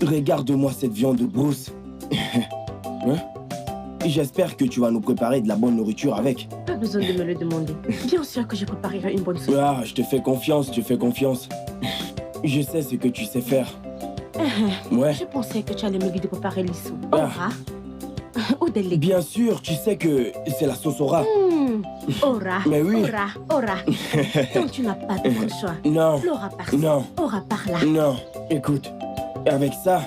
Regarde-moi cette viande de brousse. Hein? J'espère que tu vas nous préparer de la bonne nourriture avec. Pas besoin de me le demander. Bien sûr que je préparerai une bonne sauce. Ah, je te fais confiance, tu fais confiance. Je sais ce que tu sais faire. Ouais. Je pensais que tu allais me guider pour préparer l'issou. Ah. Ora ou des légumes. Bien sûr, tu sais que c'est la sauce Ora. Ora. Mais oui. Ora. Donc tu n'as pas d'autre choix. Non. L'Ora par-ci. Non. Ora par-là. Non. Écoute, avec ça,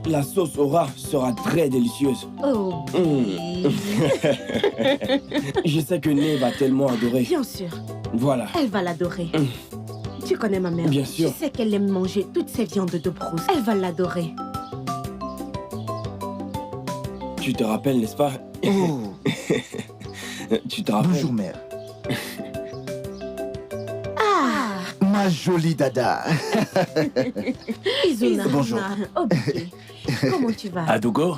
la sauce Ora sera très délicieuse. Oh. Je sais que Né va tellement adorer. Bien sûr. Voilà. Elle va l'adorer. Tu connais ma mère. Bien sûr. Je sais qu'elle aime manger toutes ces viandes de brousse. Elle va l'adorer. Tu te rappelles, n'est-ce pas? Oh, Tu te rappelles? bonjour mère. Ah. Ma jolie dada. Izuna. Bonjour. Oh, bébé. Comment tu vas? Adogo,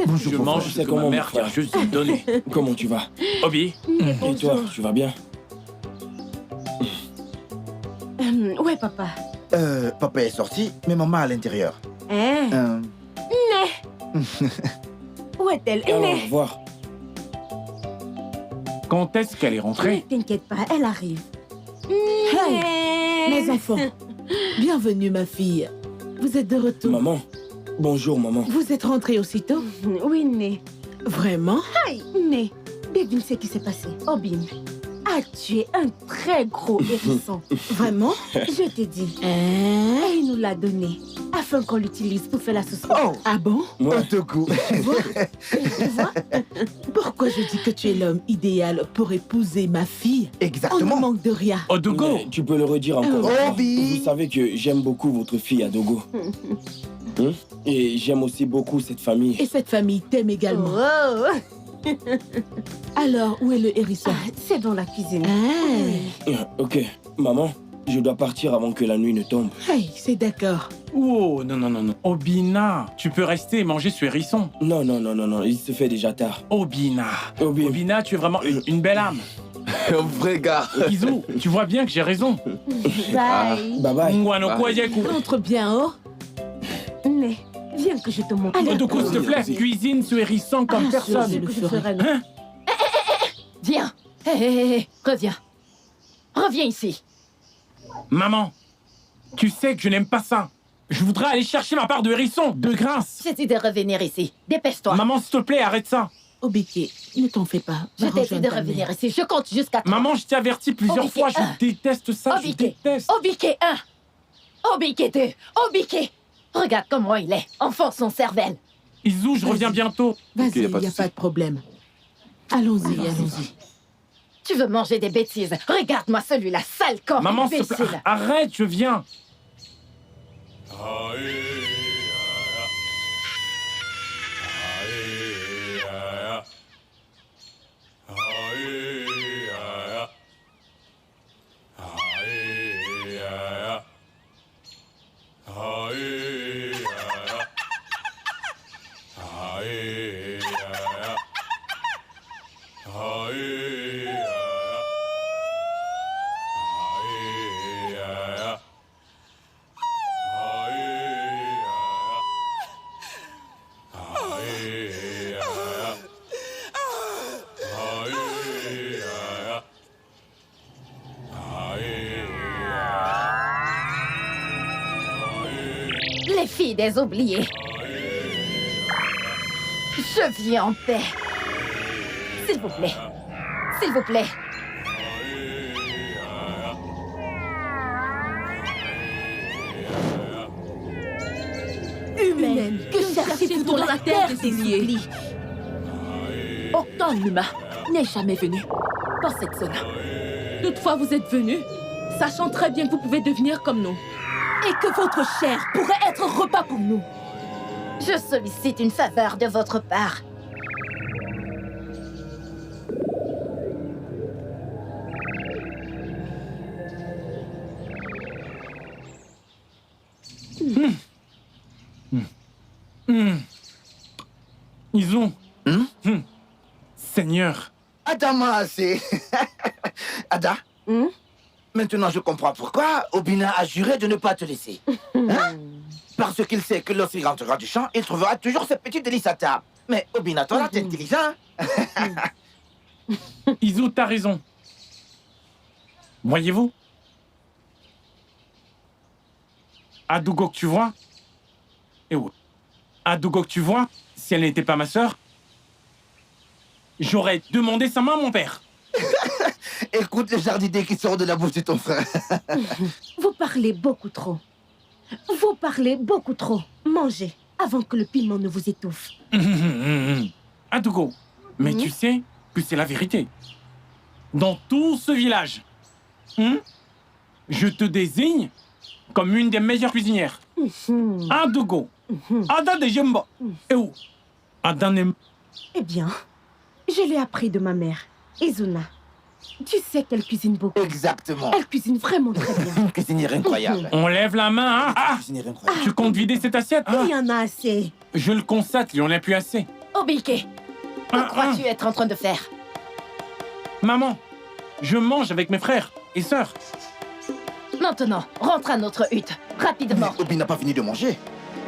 Bonjour. je pauvre. mange Tu ce sais que comment ma mon mère frère. vient juste de me donner. Comment tu vas? Obi, Mais Et toi, bonjour. tu vas bien? Ouais, papa. Papa est sorti, mais maman à l'intérieur. Hein? Où est-elle? Alors, Né. au revoir. quand est-ce qu'elle est Ne rentrée? t'inquiète pas, elle arrive. Hey, mes enfants, bienvenue ma fille. Vous êtes de retour. Maman. Bonjour, maman. Vous êtes rentrée aussitôt? Oui, Né. Vraiment? Né, devine ce qui s'est passé. Obin a tué un très gros hérisson. Vraiment? Je te dis. Hein? Et il nous l'a donné afin qu'on l'utilise pour faire la sauce. Oh, Ah bon? Ouais. Otoku. Tu vois? Tu vois? Pourquoi je dis que tu es l'homme idéal pour épouser ma fille? On ne Exactement. manque de rien. Odogo, Mais tu peux le redire encore. Obi. Vous savez que j'aime beaucoup votre fille, Adogo. Hein? Et j'aime aussi beaucoup cette famille. Et cette famille t'aime également. Oh. Alors, où est le hérisson? Ah, c'est dans la cuisine. Ah, Ok, maman, je dois partir avant que la nuit ne tombe. hey, c'est d'accord. oh non, non, non, non. Obina, tu peux rester et manger ce hérisson. Non, non, non, non, non, il se fait déjà tard. Obina, Obi. Obina, tu es vraiment une belle âme. Un vrai gars. Izu, tu vois bien que j'ai raison. Bye. Bye bye. Mwano Ah. Kwayeku. Entre bien, oh. Né, viens que je te montre. Odogo, s'il te plaît, cuisine ce hérisson comme Ah, sûr, personne. je le Que je ferai. ferai, Né. Hein? Viens. Hé, reviens. Reviens ici. Maman, tu sais que je n'aime pas ça. Je voudrais aller chercher ma part de hérisson, de grâce. J'ai dit de revenir ici. Dépêche-toi. Maman, s'il te plaît, arrête ça. Obiki, ne t'en fais pas. Je Va t'ai dit rejoindre de ta revenir mère. ici. Je compte jusqu'à 3. Maman, je t'ai averti plusieurs Obiquet fois, je 1. déteste ça, je Obiquet. déteste. Obiquet 1. Obiquet 2. Obiquet. Regarde comment il est. Enfonce son cervelle. Izu, je reviens bientôt. Vas-y, Ok, y a pas il de n'y a souci. pas de problème. Allons-y, allons-y. Tu veux manger des bêtises. Regarde-moi celui-là, sale corps. Maman, s'il te plaît, imbécile. arrête, je viens. Les filles des oubliés. Je vis en paix. S'il vous plaît. S'il vous plaît. Humaine, Que cherchez-vous dans la terre des oubliés? Aucun humain n'est jamais venu pour cette zone. Toutefois, vous êtes venus, sachant très bien que vous pouvez devenir comme nous. Et que votre chair pourrait être repas pour nous. Je sollicite une faveur de votre part. Izu. Seigneur. Adama, c'est... Ada, maintenant je comprends pourquoi Obina a juré de ne pas te laisser. Hein? Parce qu'il sait que lorsqu'il rentrera du champ, il trouvera toujours ce petit délice à table. Mais Obina, toi là, t'es intelligent. Izu, t'as raison. Voyez-vous? Adougo que tu vois? Eh oui. Adougo que tu vois, si elle n'était pas ma sœur, j'aurais demandé sa main à mon père. Écoute le jardinier qui sort de la bouche de ton frère. Vous parlez beaucoup trop. Vous parlez beaucoup trop. Mangez avant que le piment ne vous étouffe. Adougo, mais tu sais que c'est la vérité. Dans tout ce village, je te désigne comme une des meilleures cuisinières. Adougo, Ada de Jemba. Et où? Ada n'aime. Eh bien, je l'ai appris de ma mère, Izuna. Tu sais qu'elle cuisine beaucoup. Exactement. Elle cuisine vraiment très bien. Une cuisinière incroyable. On lève la main, hein? Ah! Cuisinière incroyable. Tu comptes vider cette assiette? Il y en a assez. Je le constate, il n'y en a plus assez. Obike, que crois-tu être en train de faire? Maman, je mange avec mes frères et sœurs. Maintenant, rentre à notre hutte, rapidement. Mais Obi n'a pas fini de manger.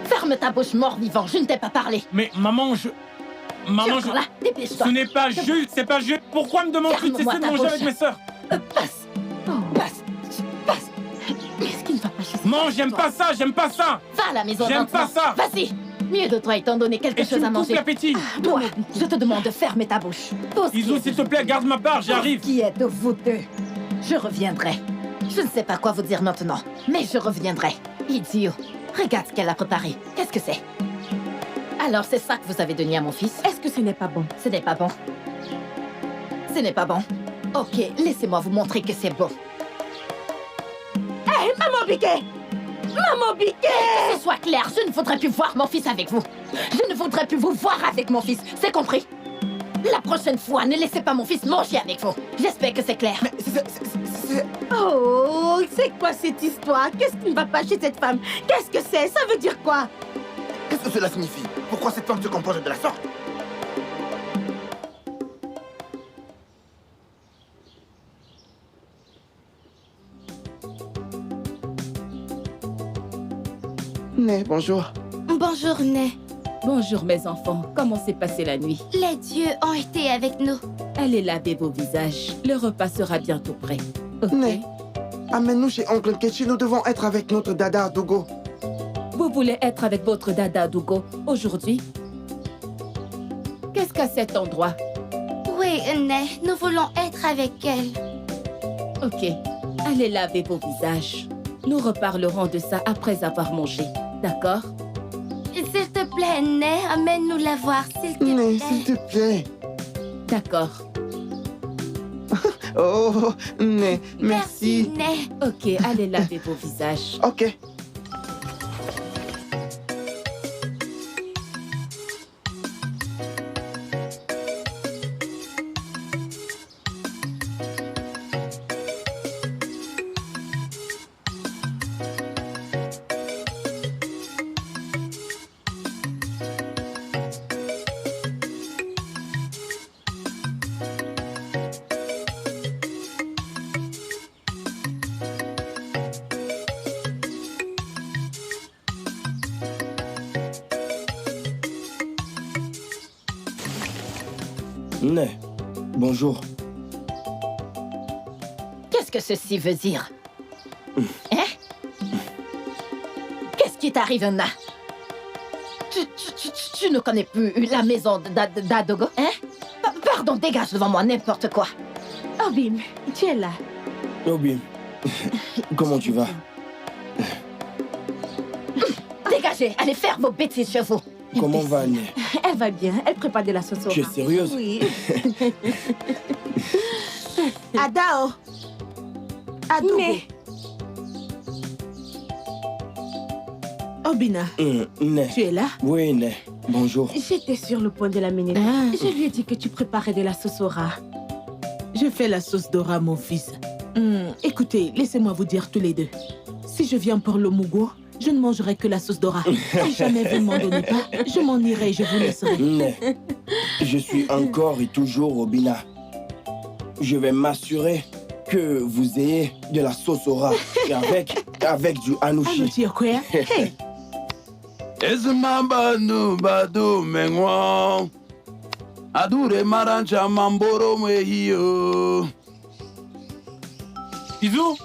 Ferme ta bouche, mort-vivant, je ne t'ai pas parlé. Mais maman, Tu es Maman, encore là, dépêche-toi. ce n'est pas juste, c'est pas juste. Pourquoi me demandes-tu de Ferme-moi cesser de ta manger bouche. avec mes sœurs? Passe, passe, passe. Qu'est-ce qui ne va pas chez cette Non, j'aime pas ça, j'aime pas ça. Va à la maison J'aime maintenant. pas ça. Vas-y. Mieux de toi étant donné quelque Et tu chose à me coupes manger. l'appétit. Toi, je te demande de fermer ta bouche. Pose Izu, s'il te plaît, garde ma part, j'arrive. Qui est de vous deux? Je reviendrai. Je ne sais pas quoi vous dire maintenant, mais je reviendrai. Idiot, regarde ce qu'elle a préparé. Qu'est-ce que c'est? Alors, c'est ça que vous avez donné à mon fils? Est-ce que ce n'est pas bon? Ce n'est pas bon. Ce n'est pas bon. Ok, laissez-moi vous montrer que c'est bon. Hé, Maman Biquet! Maman Biquet! Que ce soit clair, je ne voudrais plus voir mon fils avec vous. Je ne voudrais plus vous voir avec mon fils, c'est compris? La prochaine fois, ne laissez pas mon fils manger avec vous. J'espère que c'est clair. Oh, c'est quoi cette histoire? Qu'est-ce qui ne va pas chez cette femme? Qu'est-ce que c'est? Ça veut dire quoi? Qu'est-ce que cela signifie? Pourquoi cette femme se comporte de la sorte? Né, bonjour. Bonjour, Né. Bonjour mes enfants, comment s'est passée la nuit? Les dieux ont été avec nous. Allez laver vos visages, le repas sera bientôt prêt. Ok? Né, amène-nous chez Oncle Nkechi, nous devons être avec notre dada Dougo. Vous voulez être avec votre dada Dougo aujourd'hui? Qu'est-ce qu'à cet endroit? Oui, Né, nous voulons être avec elle. Ok, allez laver vos visages. Nous reparlerons de ça après avoir mangé, d'accord? S'il te plaît, Né, amène-nous la voir, s'il te Né, plaît. s'il te plaît. D'accord. Oh, Né, merci. Né. Ok, allez laver vos visages. Ok. Né, bonjour. Qu'est-ce que ceci veut dire? Hein? Qu'est-ce qui t'arrive, Na? Tu ne connais plus la maison d'Adogo, hein? Pardon, dégage devant moi, n'importe quoi. Obim, tu es là. Obi, comment tu vas? Dégagez, allez faire vos bêtises chez vous. Comment va Né? Elle va bien. Elle prépare de la sauce au Tu es rat. sérieuse? Oui. Adao. Adogo. Mais Obina, Né. tu es là? Oui, Né. Bonjour. j'étais sur le point de l'amener. Ah. Je lui ai dit que tu préparais de la sauce au rat. Je fais la sauce Dora, mon fils. Écoutez, laissez-moi vous dire tous les deux. Si je viens pour le mugo, je ne mangerai que la sauce Dora. Si jamais vous ne m'en donnez pas, je m'en irai, je vous laisserai. Né. Je suis encore et toujours Obina. Je vais m'assurer que vous ayez de la sauce au rat et avec du Ah, anouchi. nous, tu es quoi? Hey, Ezmabanu badu mengwa. Adure marancha mamboro mehiyo. Izu?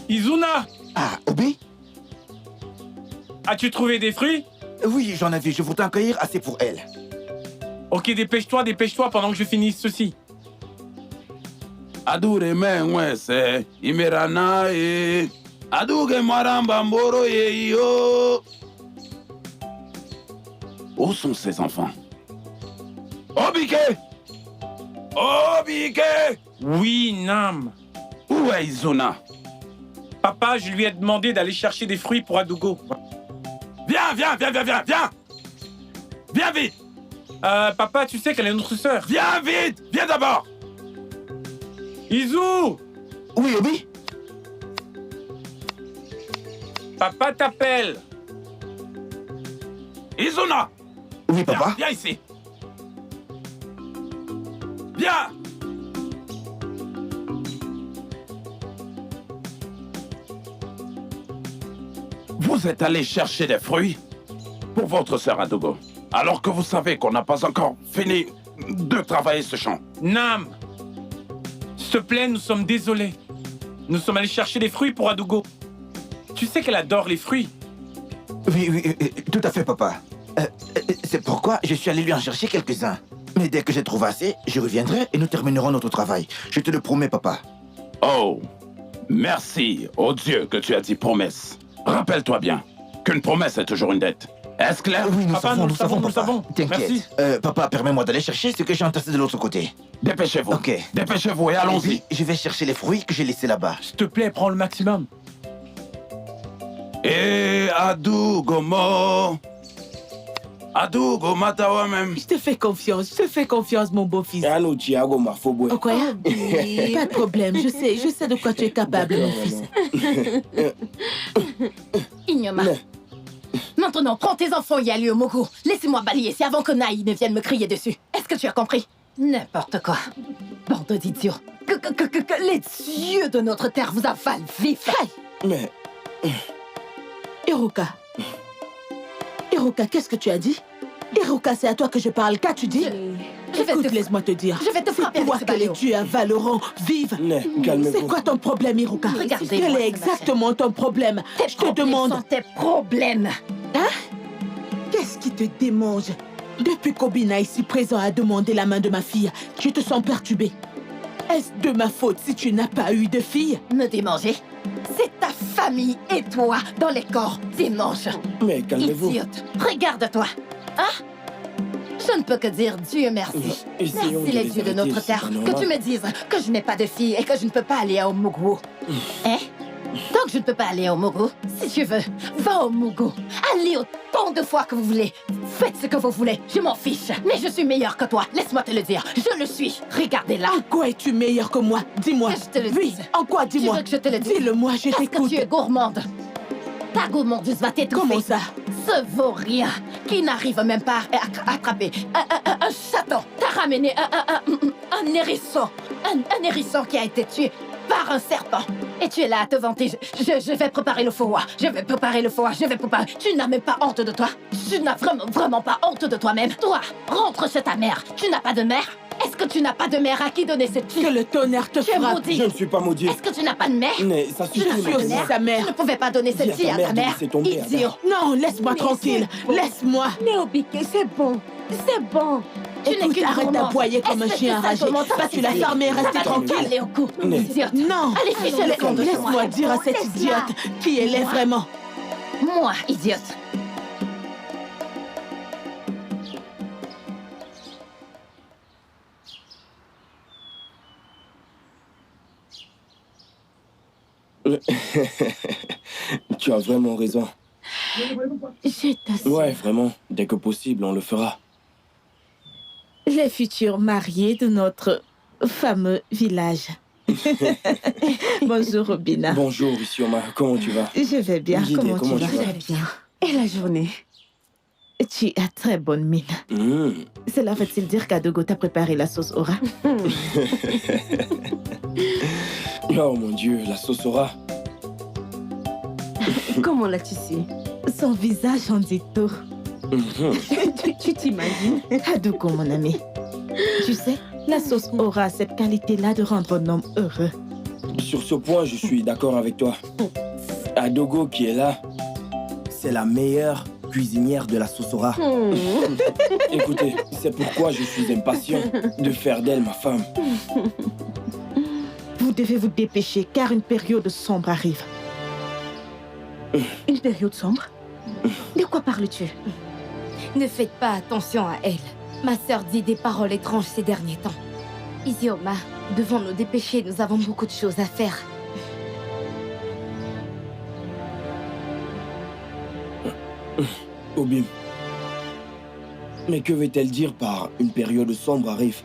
Izuna? Ah, Obi? As-tu trouvé des fruits? Oui, j'en ai vu. Je voudrais en cueillir assez pour elle. Ok, dépêche-toi pendant que je finisse ceci. Adure mengwese imerana e. Aduge maramba mboro yeyo. Où sont ces enfants? Obike! Obike! Oui, Nam. Où est Izuna? Papa, je lui ai demandé d'aller chercher des fruits pour Adugo. Viens! Viens vite! Papa, tu sais qu'elle est notre sœur. Viens vite! Viens d'abord! Izu! Oui, Obi? Papa t'appelle. Izuna! Oui, papa? Viens ici! Viens! Vous êtes allé chercher des fruits pour votre sœur Adugo, alors que vous savez qu'on n'a pas encore fini de travailler ce champ. Nam! S'il te plaît, nous sommes désolés. Nous sommes allés chercher des fruits pour Adugo. Tu sais qu'elle adore les fruits. Oui, tout à fait, papa. C'est pourquoi je suis allé lui en chercher quelques-uns. Mais dès que j'ai trouvé assez, je reviendrai et nous terminerons notre travail. Je te le promets, papa. Oh, merci au Dieu que tu as dit promesse. Rappelle-toi bien qu'une promesse est toujours une dette. Est-ce clair? Oui, nous Papa, savons, nous savons, papa. Merci. T'inquiète. Papa, permets-moi d'aller chercher ce que j'ai entassé de l'autre côté. Dépêchez-vous. Ok. Dépêchez-vous et allons-y. Je vais chercher les fruits que j'ai laissés là-bas. S'il te plaît, prends le maximum. Et Adugo mo. Adugo matawa même. Je te fais confiance, mon beau-fils. Ano Thiago Marfobo. Oh, quoi? Pas de problème, je sais de quoi tu es capable, mon fils. Ignoma. Maintenant, prends tes enfants et allez au Mogu. Laissez-moi balayer ici avant que Naï ne vienne me crier dessus. Est-ce que tu as compris? N'importe quoi. Bande d'idiots. Que les dieux de notre terre vous avalent vif. Mais Hiruka, qu'est-ce que tu as dit? Hiruka, c'est à toi que je parle. Qu'as-tu dit? Écoute, laisse-moi te dire. Je vais te frapper avec toi ce que les ballot. dieux à Valorant vivent. calmez-vous. C'est quoi ton problème, Hiruka? Regardez-moi, Quel c'est ma est exactement ton problème? Tes Je te problèmes demande. sont tes problèmes. Hein? Qu'est-ce qui te démange? Depuis qu'Obina ici présent a demandé la main de ma fille, tu te sens perturbé. Est-ce de ma faute si tu n'as pas eu de fille? Me démanger? C'est ta famille et toi dans les corps démange. Mais calmez-vous. Idiote. Regarde-toi. Hein? Je ne peux que dire Dieu merci. Essayons Merci de les les dieux de arrêter, notre c'est terre pas que normal. tu me dises que je n'ai pas de fille et que je ne peux pas aller au Mogu. Hein? Donc je ne peux pas aller au Mogu. Si tu veux, va au Mogu. Allez autant de fois que vous voulez. Faites ce que vous voulez. Je m'en fiche. Mais je suis meilleure que toi. Laisse-moi te le dire. Je le suis. Regardez-la. En quoi es-tu meilleur que moi? Dis-moi. Que je te le Oui, dise. en quoi? Tu Dis-moi. veux que je te le dise? Dis-le-moi, je Parce que t'écoute. tu es gourmande. Ta gourmandise va t'étouffer. Comment ça? Ce vaurien qui n'arrive même pas à attraper un chaton. T'as ramené un hérisson. Un hérisson qui a été tué par un serpent. Et tu es là à te vanter. Je vais préparer le faux roi. Je vais préparer le faux roi. Je vais préparer. Tu n'as même pas honte de toi. Tu n'as vraiment pas honte de toi-même. Toi, rentre chez ta mère. Tu n'as pas de mère? Est-ce que tu n'as pas de mère à qui donner cette fille? Que le tonnerre te Tu es frappe. maudit. Je ne suis pas maudit. Est-ce que tu n'as pas de mère? Mais ça Tu suffit n'as pas de aussi maintenant. sa mère. Tu ne pouvais pas donner Dis cette à ta fille à mère ta de mère. laisser tomber, Idiot. Non, laisse-moi Mais tranquille. c'est bon. Laisse-moi. Néobiqué, c'est bon. C'est bon. Tu n'es Écoute, qu'une arrête gourmande. d'aboyer comme un Est-ce que chien tu sais enragé. comment ça va Tu l'as t'aider? fermé et Ça resté va te tranquille. aller au cou. Mais- Idiote. Non. Allez, fichez le camp de chez moi. Laisse-moi dire à cette idiote qui elle est vraiment. Moi, idiote. Tu as vraiment raison. Je t'assure. Ouais, vraiment. Dès que possible, on le fera. Les futurs mariés de notre fameux village. Bonjour, Robina. Bonjour, Isioma. Comment tu vas? Je vais bien. Guidé, Comment comment tu tu vas? vas? Bien. Et la journée? Tu as très bonne mine. Cela veut-il dire qu'Adogo t'a préparé la sauce aura? Oh mon Dieu, la sauce aura. Comment l'as-tu su? Son visage en dit tout. Tu t'imagines? Adogo, mon ami. Tu sais, la sauce aura cette qualité-là de rendre un homme heureux. Sur ce point, je suis d'accord avec toi. Adogo qui est là, c'est la meilleure cuisinière de la Sosora. Écoutez, c'est pourquoi je suis impatient de faire d'elle ma femme. Vous devez vous dépêcher car une période sombre arrive. Une période sombre? De quoi parles-tu? Ne faites pas attention à elle. Ma sœur dit des paroles étranges ces derniers temps. Isioma, devons nous dépêcher, nous avons beaucoup de choses à faire. Obim. Mais que veut-elle dire par une période sombre arrive?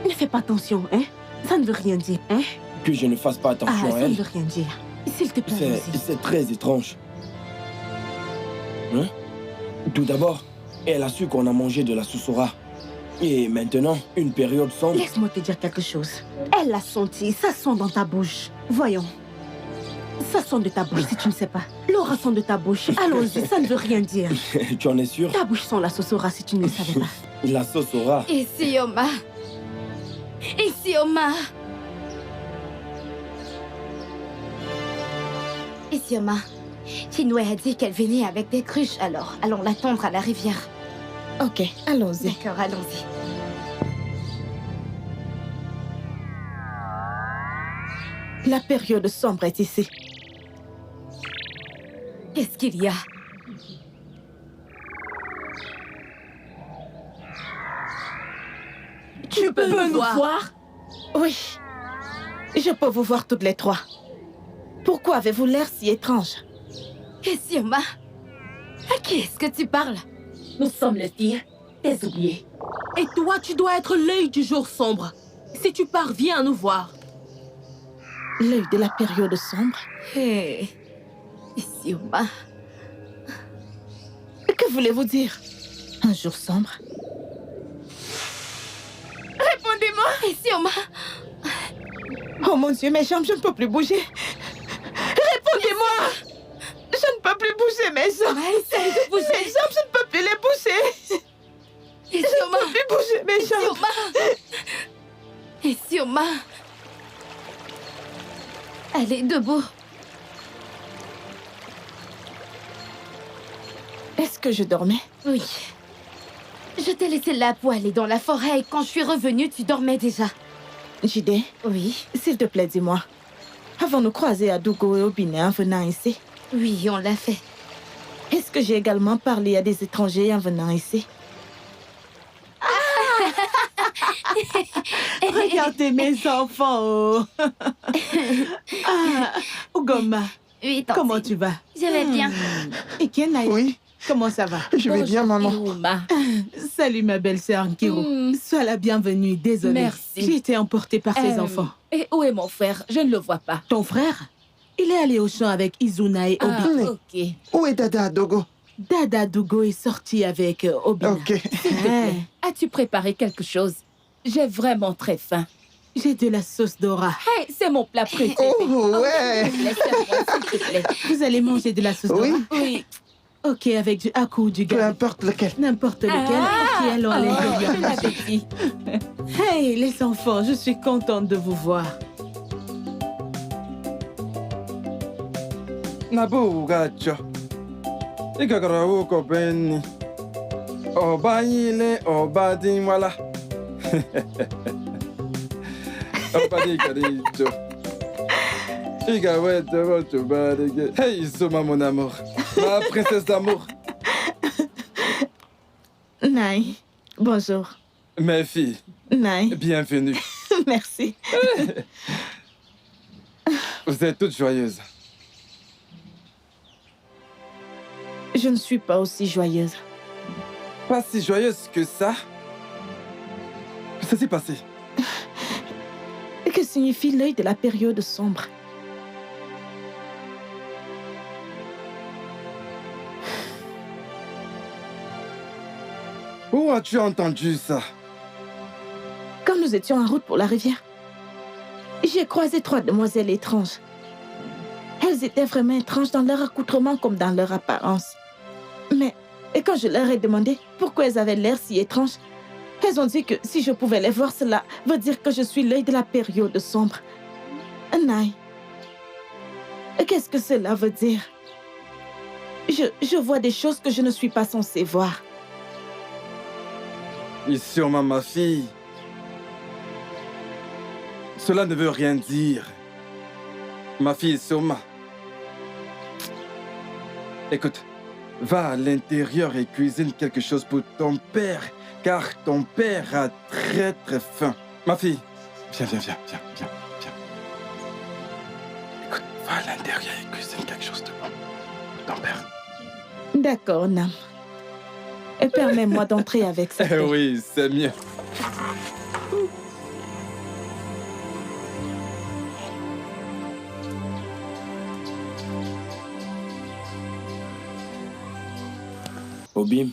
Ne fais pas attention, hein? Ça ne veut rien dire, hein? Que je ne fasse pas attention à Ça ne elle? veut rien dire. S'il te plaît, vas-y. C'est très étrange. Hein? Tout d'abord, elle a su qu'on a mangé de la Sosora. Et maintenant, une période sombre. Laisse-moi te dire quelque chose. Elle l'a senti, ça sent dans ta bouche. Voyons. Ça sent de ta bouche si tu ne sais pas. L'aura sent de ta bouche. Allons-y, ça ne veut rien dire. Tu en es sûr? Ta bouche sent la Sosora si tu ne le savais pas. La Sosora. Isioma. Isioma. Isioma. Chinwe a dit qu'elle venait avec des cruches, alors allons l'attendre à la rivière. Ok, allons-y. D'accord, allons-y. La période sombre est ici. Qu'est-ce qu'il y a? Tu peux nous voir? Oui. Je peux vous voir toutes les trois. Pourquoi avez-vous l'air si étrange? Isioma, à qui est-ce que tu parles? Nous sommes les filles des oubliés. Et toi, tu dois être l'œil du jour sombre. Si tu parviens à nous voir. L'œil de la période sombre? Hé, Isioma. Que voulez-vous dire? Un jour sombre? Répondez-moi! Isioma. Oh mon Dieu, mes jambes, je ne peux plus bouger. Répondez-moi! Je ne peux plus bouger mes jambes. Essaye de bouger. Mes jambes, je ne peux plus les bouger. Isioma. Je ne peux plus bouger mes jambes. Isioma. Allez, debout. Est-ce que je dormais? Oui. Je t'ai laissé là pour aller dans la forêt et quand je suis revenue, tu dormais déjà. Jide, Oui. s'il te plaît, dis-moi. Avons-nous croisé Adogo et Obine en venant ici? Oui, on l'a fait. Est-ce que j'ai également parlé à des étrangers en venant ici? Regardez mes enfants. Oh. Ugoma, Oui, tante. comment tu vas? Je vais bien. Et Kenai, Oui, comment ça va? je vais bien, maman. Iruma. Salut ma belle-sœur Nkiro. Sois la bienvenue, désolée. Merci. J'ai été emportée par ses enfants. Et où est mon frère? Je ne le vois pas. Ton frère? Il est allé au champ avec Izuna et Ah, Obi. ok. Où est Dada Dogo? Dada Dogo est sorti avec Obi. Ok. S'il te plaît, as-tu préparé quelque chose? J'ai vraiment très faim. J'ai de la sauce Dora. Hey, c'est mon plat préféré. Oh, ouais. Laisse-moi, s'il te plaît. Vous allez manger de la sauce Oui. Dora? Oui. Ok, avec du hakou ou du Peu gars. importe lequel. N'importe lequel. Ok, allons Oh, aller. bon appétit. Hey, les enfants, je suis contente de vous voir. Nabu gacho. Ikagara uko benni. Oba ile oba dinwala. Oba di karicho. Igawete votre barige. Hey Isoma mon amour. Ma princesse d'amour. Nai, bonjour. Mes filles, Nai, bienvenue. merci. Vous êtes toutes joyeuses. Je ne suis pas aussi joyeuse. Pas si joyeuse que ça. Qu'est-ce qui s'est passé? Que signifie l'œil de la période sombre? Où as-tu entendu ça? Quand nous étions en route pour la rivière, j'ai croisé 3 demoiselles étranges. Elles Elles étaient vraiment étranges dans leur accoutrement comme dans leur apparence. Mais et quand je leur ai demandé pourquoi elles avaient l'air si étranges, elles ont dit que si je pouvais les voir, cela veut dire que je suis l'œil de la période sombre. Nai, qu'est-ce que cela veut dire? Je vois des choses que je ne suis pas censée voir. Et sûrement, ma fille. Cela ne veut rien dire. Ma fille Soma. Écoute, va à l'intérieur et cuisine quelque chose pour ton père, car ton père a très très faim. Ma fille, viens. Écoute, va à l'intérieur et cuisine quelque chose de bon pour ton père. D'accord, Nam. Et permets-moi d'entrer avec ça. Oui, c'est mieux. Obim,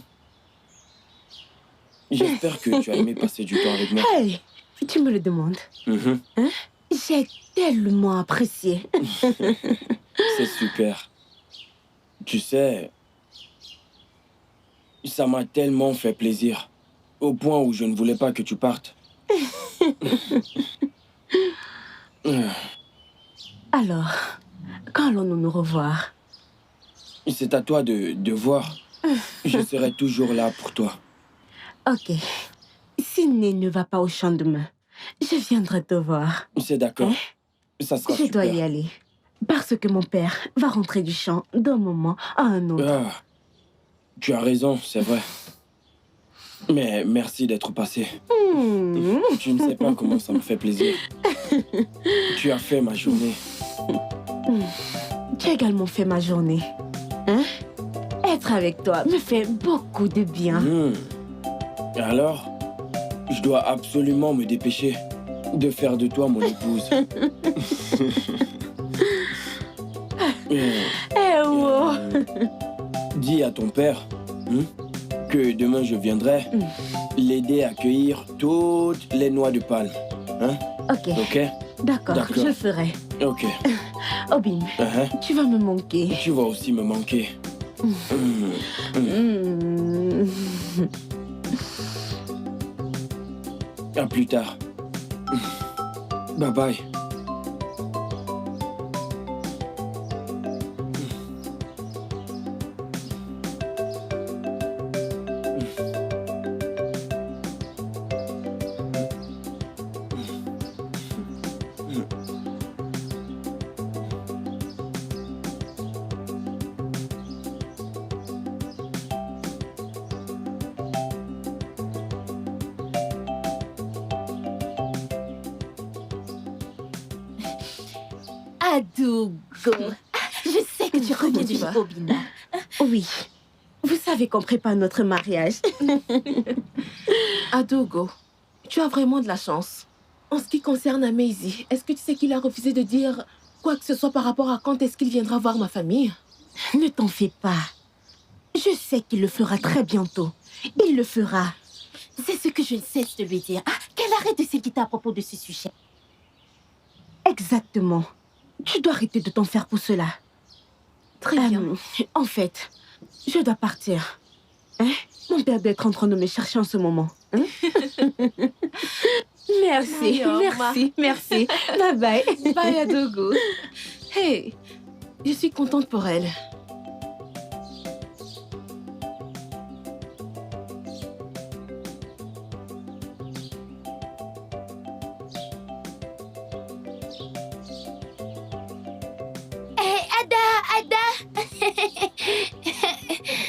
j'espère que tu as aimé passer du temps avec moi. Hey, tu me le demandes. Mhm. Hein? J'ai tellement apprécié. C'est super. Tu sais, ça m'a tellement fait plaisir, au point où je ne voulais pas que tu partes. Alors, quand allons-nous nous revoir? C'est à toi de voir. Je serai toujours là pour toi. Ok. Si Né ne va pas au champ demain, je viendrai te voir. C'est d'accord. Ça sera Je dois super. y aller. Parce que mon père va rentrer du champ d'un moment à un autre. Ah, tu as raison, c'est vrai. Mais merci d'être passé. Tu ne sais pas comment ça me fait plaisir. Tu as fait ma journée. Tu as également fait ma journée. Hein? Être avec toi me fait beaucoup de bien. Alors, je dois absolument me dépêcher de faire de toi mon épouse. Dis à ton père que demain je viendrai l'aider à cueillir toutes les noix de palme. Hein? Ok. Ok? D'accord, je le ferai. Ok. Obim, tu vas me manquer. Tu vas aussi me manquer. À plus tard. Bye bye. Adougo, je sais que tu reviens du Obina. Oui, vous savez qu'on prépare notre mariage. Adougo, tu as vraiment de la chance. En ce qui concerne Amazy, est-ce que tu sais qu'il a refusé de dire quoi que ce soit par rapport à quand est-ce qu'il viendra voir ma famille? Ne t'en fais pas. Je sais qu'il le fera très bientôt. Il le fera. C'est ce que je ne cesse de lui dire. Ah, qu'elle arrête de s'éviter à propos de ce sujet. Exactement. Tu dois arrêter de t'en faire pour cela. Très bien. En fait, je dois partir. Hein? Mon père doit être en train de me chercher en ce moment. Hein? Merci, merci. Bye bye. Bye Adougo. Hey, je suis contente pour elle.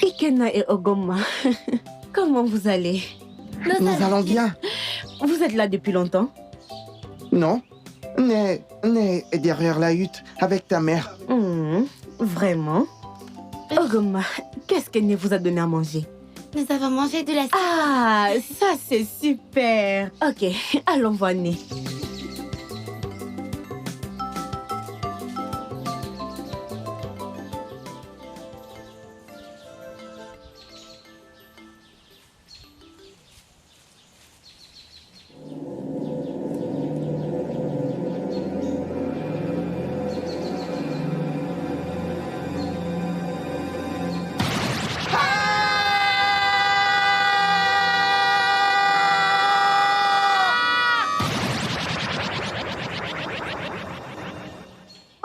Ikena et Ogoma, comment vous allez? Nous allons bien. Vous êtes là depuis longtemps? Non. Né est derrière la hutte avec ta mère. Vraiment? Ogoma, qu'est-ce que Né vous a donné à manger? Nous avons mangé de la... Ah, ça c'est super. Ok, allons voir Né.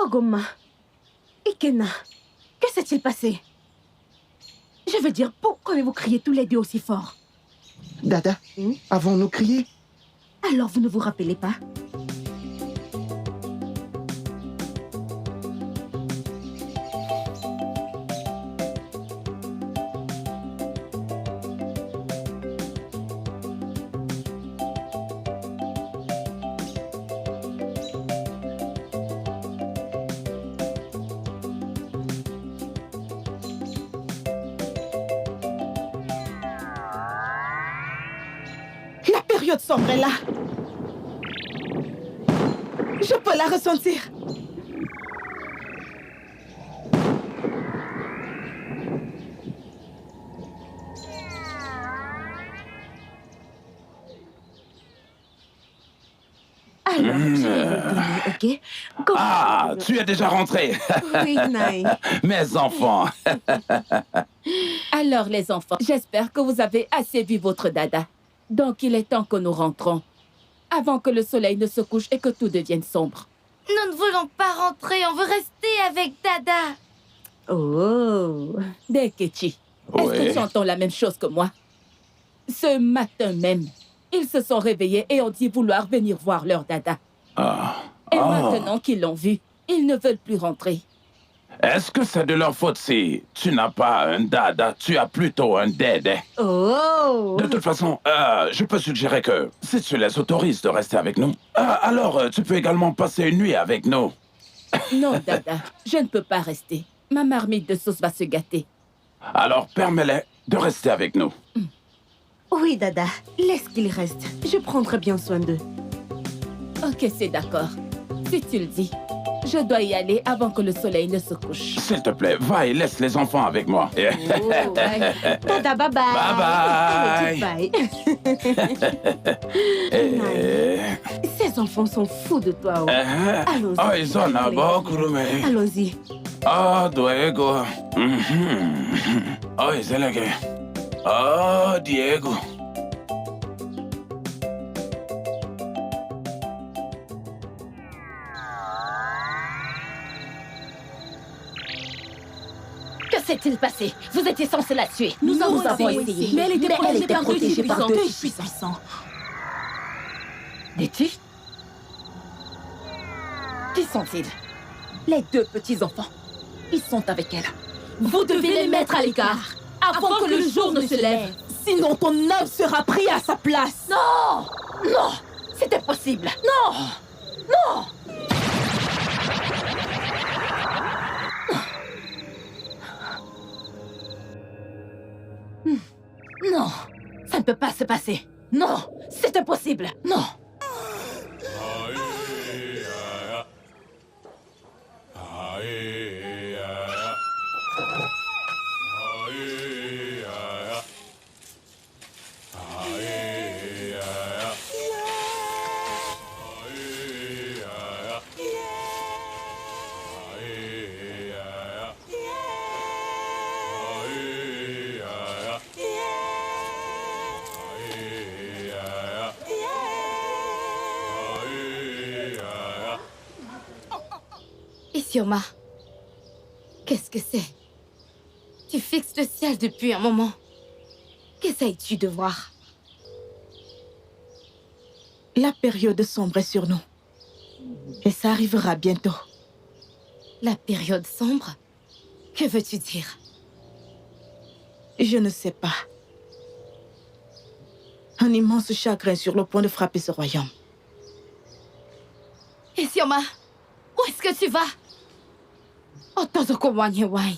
Ogoma, Ikena, que s'est-il passé? Je veux dire, pourquoi avez-vous crié tous les deux aussi fort? Dada, avons-nous crié? Alors vous ne vous rappelez pas? La période sombre est là. Je peux la ressentir. Alors, ok? Ah, tu es déjà rentré. Oui, Nai. Mes enfants. Alors, les enfants, j'espère que vous avez assez vu votre dada. Donc, il est temps que nous rentrons. Avant que le soleil ne se couche et que tout devienne sombre. Nous ne voulons pas rentrer, on veut rester avec Dada. Oh. Dekechi, est-ce que tu entends la même chose que moi? Ce matin même, ils se sont réveillés et ont dit vouloir venir voir leur dada. Et maintenant qu'ils l'ont vu, ils ne veulent plus rentrer. Est-ce que c'est de leur faute si tu n'as pas un dada, tu as plutôt un dédé? Oh! De toute façon, je peux suggérer que si tu les autorises de rester avec nous, alors tu peux également passer une nuit avec nous. Non, dada, je ne peux pas rester. Ma marmite de sauce va se gâter. Alors permets-les de rester avec nous. Oui, Dada, laisse qu'ils restent. Je prendrai bien soin d'eux. Ok, c'est d'accord. Si tu le dis. Je dois y aller avant que le soleil ne se couche. S'il te plaît, va et laisse les enfants avec moi. Oh, ouais. Dada, bye bye. Bye bye. bye. Ces enfants sont fous de toi. Oh. Allons-y. Oh, ils en ont beaucoup, mais... Allons-y. Oh, Diego. Oh, ils sont Oh, Diego. Que s'est-il passé? Vous étiez censé la tuer. Nous avons essayé. Mais elle était protégée par deux puissants. Dis-tu? Qui sont-ils? Les deux petits-enfants. Ils sont avec elle. Vous devez les mettre à l'écart avant que le jour ne se lève. Sinon, ton âme sera pris à sa place. Non! Non! C'est impossible. Non! Non! Non! Ça ne peut pas se passer. Non! C'est impossible. Non! Isioma, qu'est-ce que c'est? Tu fixes le ciel depuis un moment. Qu'essayes-tu de voir? La période sombre est sur nous. Et ça arrivera bientôt. La période sombre? Que veux-tu dire? Je ne sais pas. Un immense chagrin sur le point de frapper ce royaume. Isioma, où est-ce que tu vas? Otozoko wanyewai.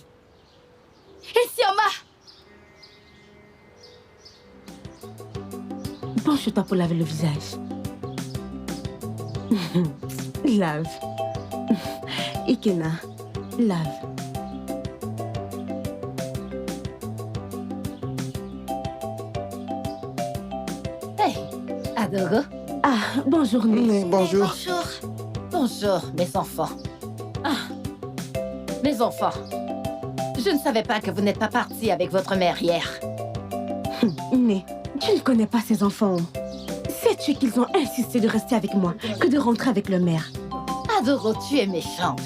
Isioma! Penche-toi pour laver le visage. Lave. Ikena, lave. Hey, Adogo. Ah, bonjour, Né. Bonjour. Bonjour. Bonjour, mes enfants. Ah, mes enfants. Je ne savais pas que vous n'êtes pas partis avec votre mère hier. Né, tu ne connais pas ces enfants. Sais-tu qu'ils ont insisté de rester avec moi que de rentrer avec le maire? Adoro, tu es méchante.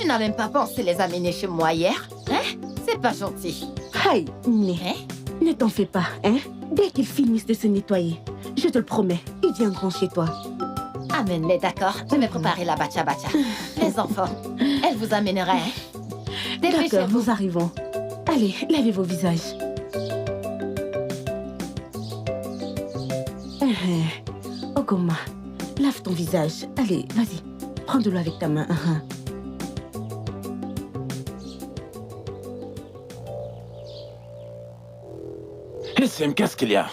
Tu n'as même pas pensé les amener chez moi hier, hein? C'est pas gentil. Hey, Né, ne t'en fais pas, hein? Dès qu'ils finissent de se nettoyer, je te le promets, ils viendront chez toi. Amène-les, d'accord? Je vais préparer la bacha bacha. Les enfants, elle vous amènera, hein? D'accord, nous arrivons. Allez, lavez vos visages. Ogoma, lave ton visage. Allez, vas-y, prends de l'eau avec ta main. Sim, qu'est-ce qu'il y a?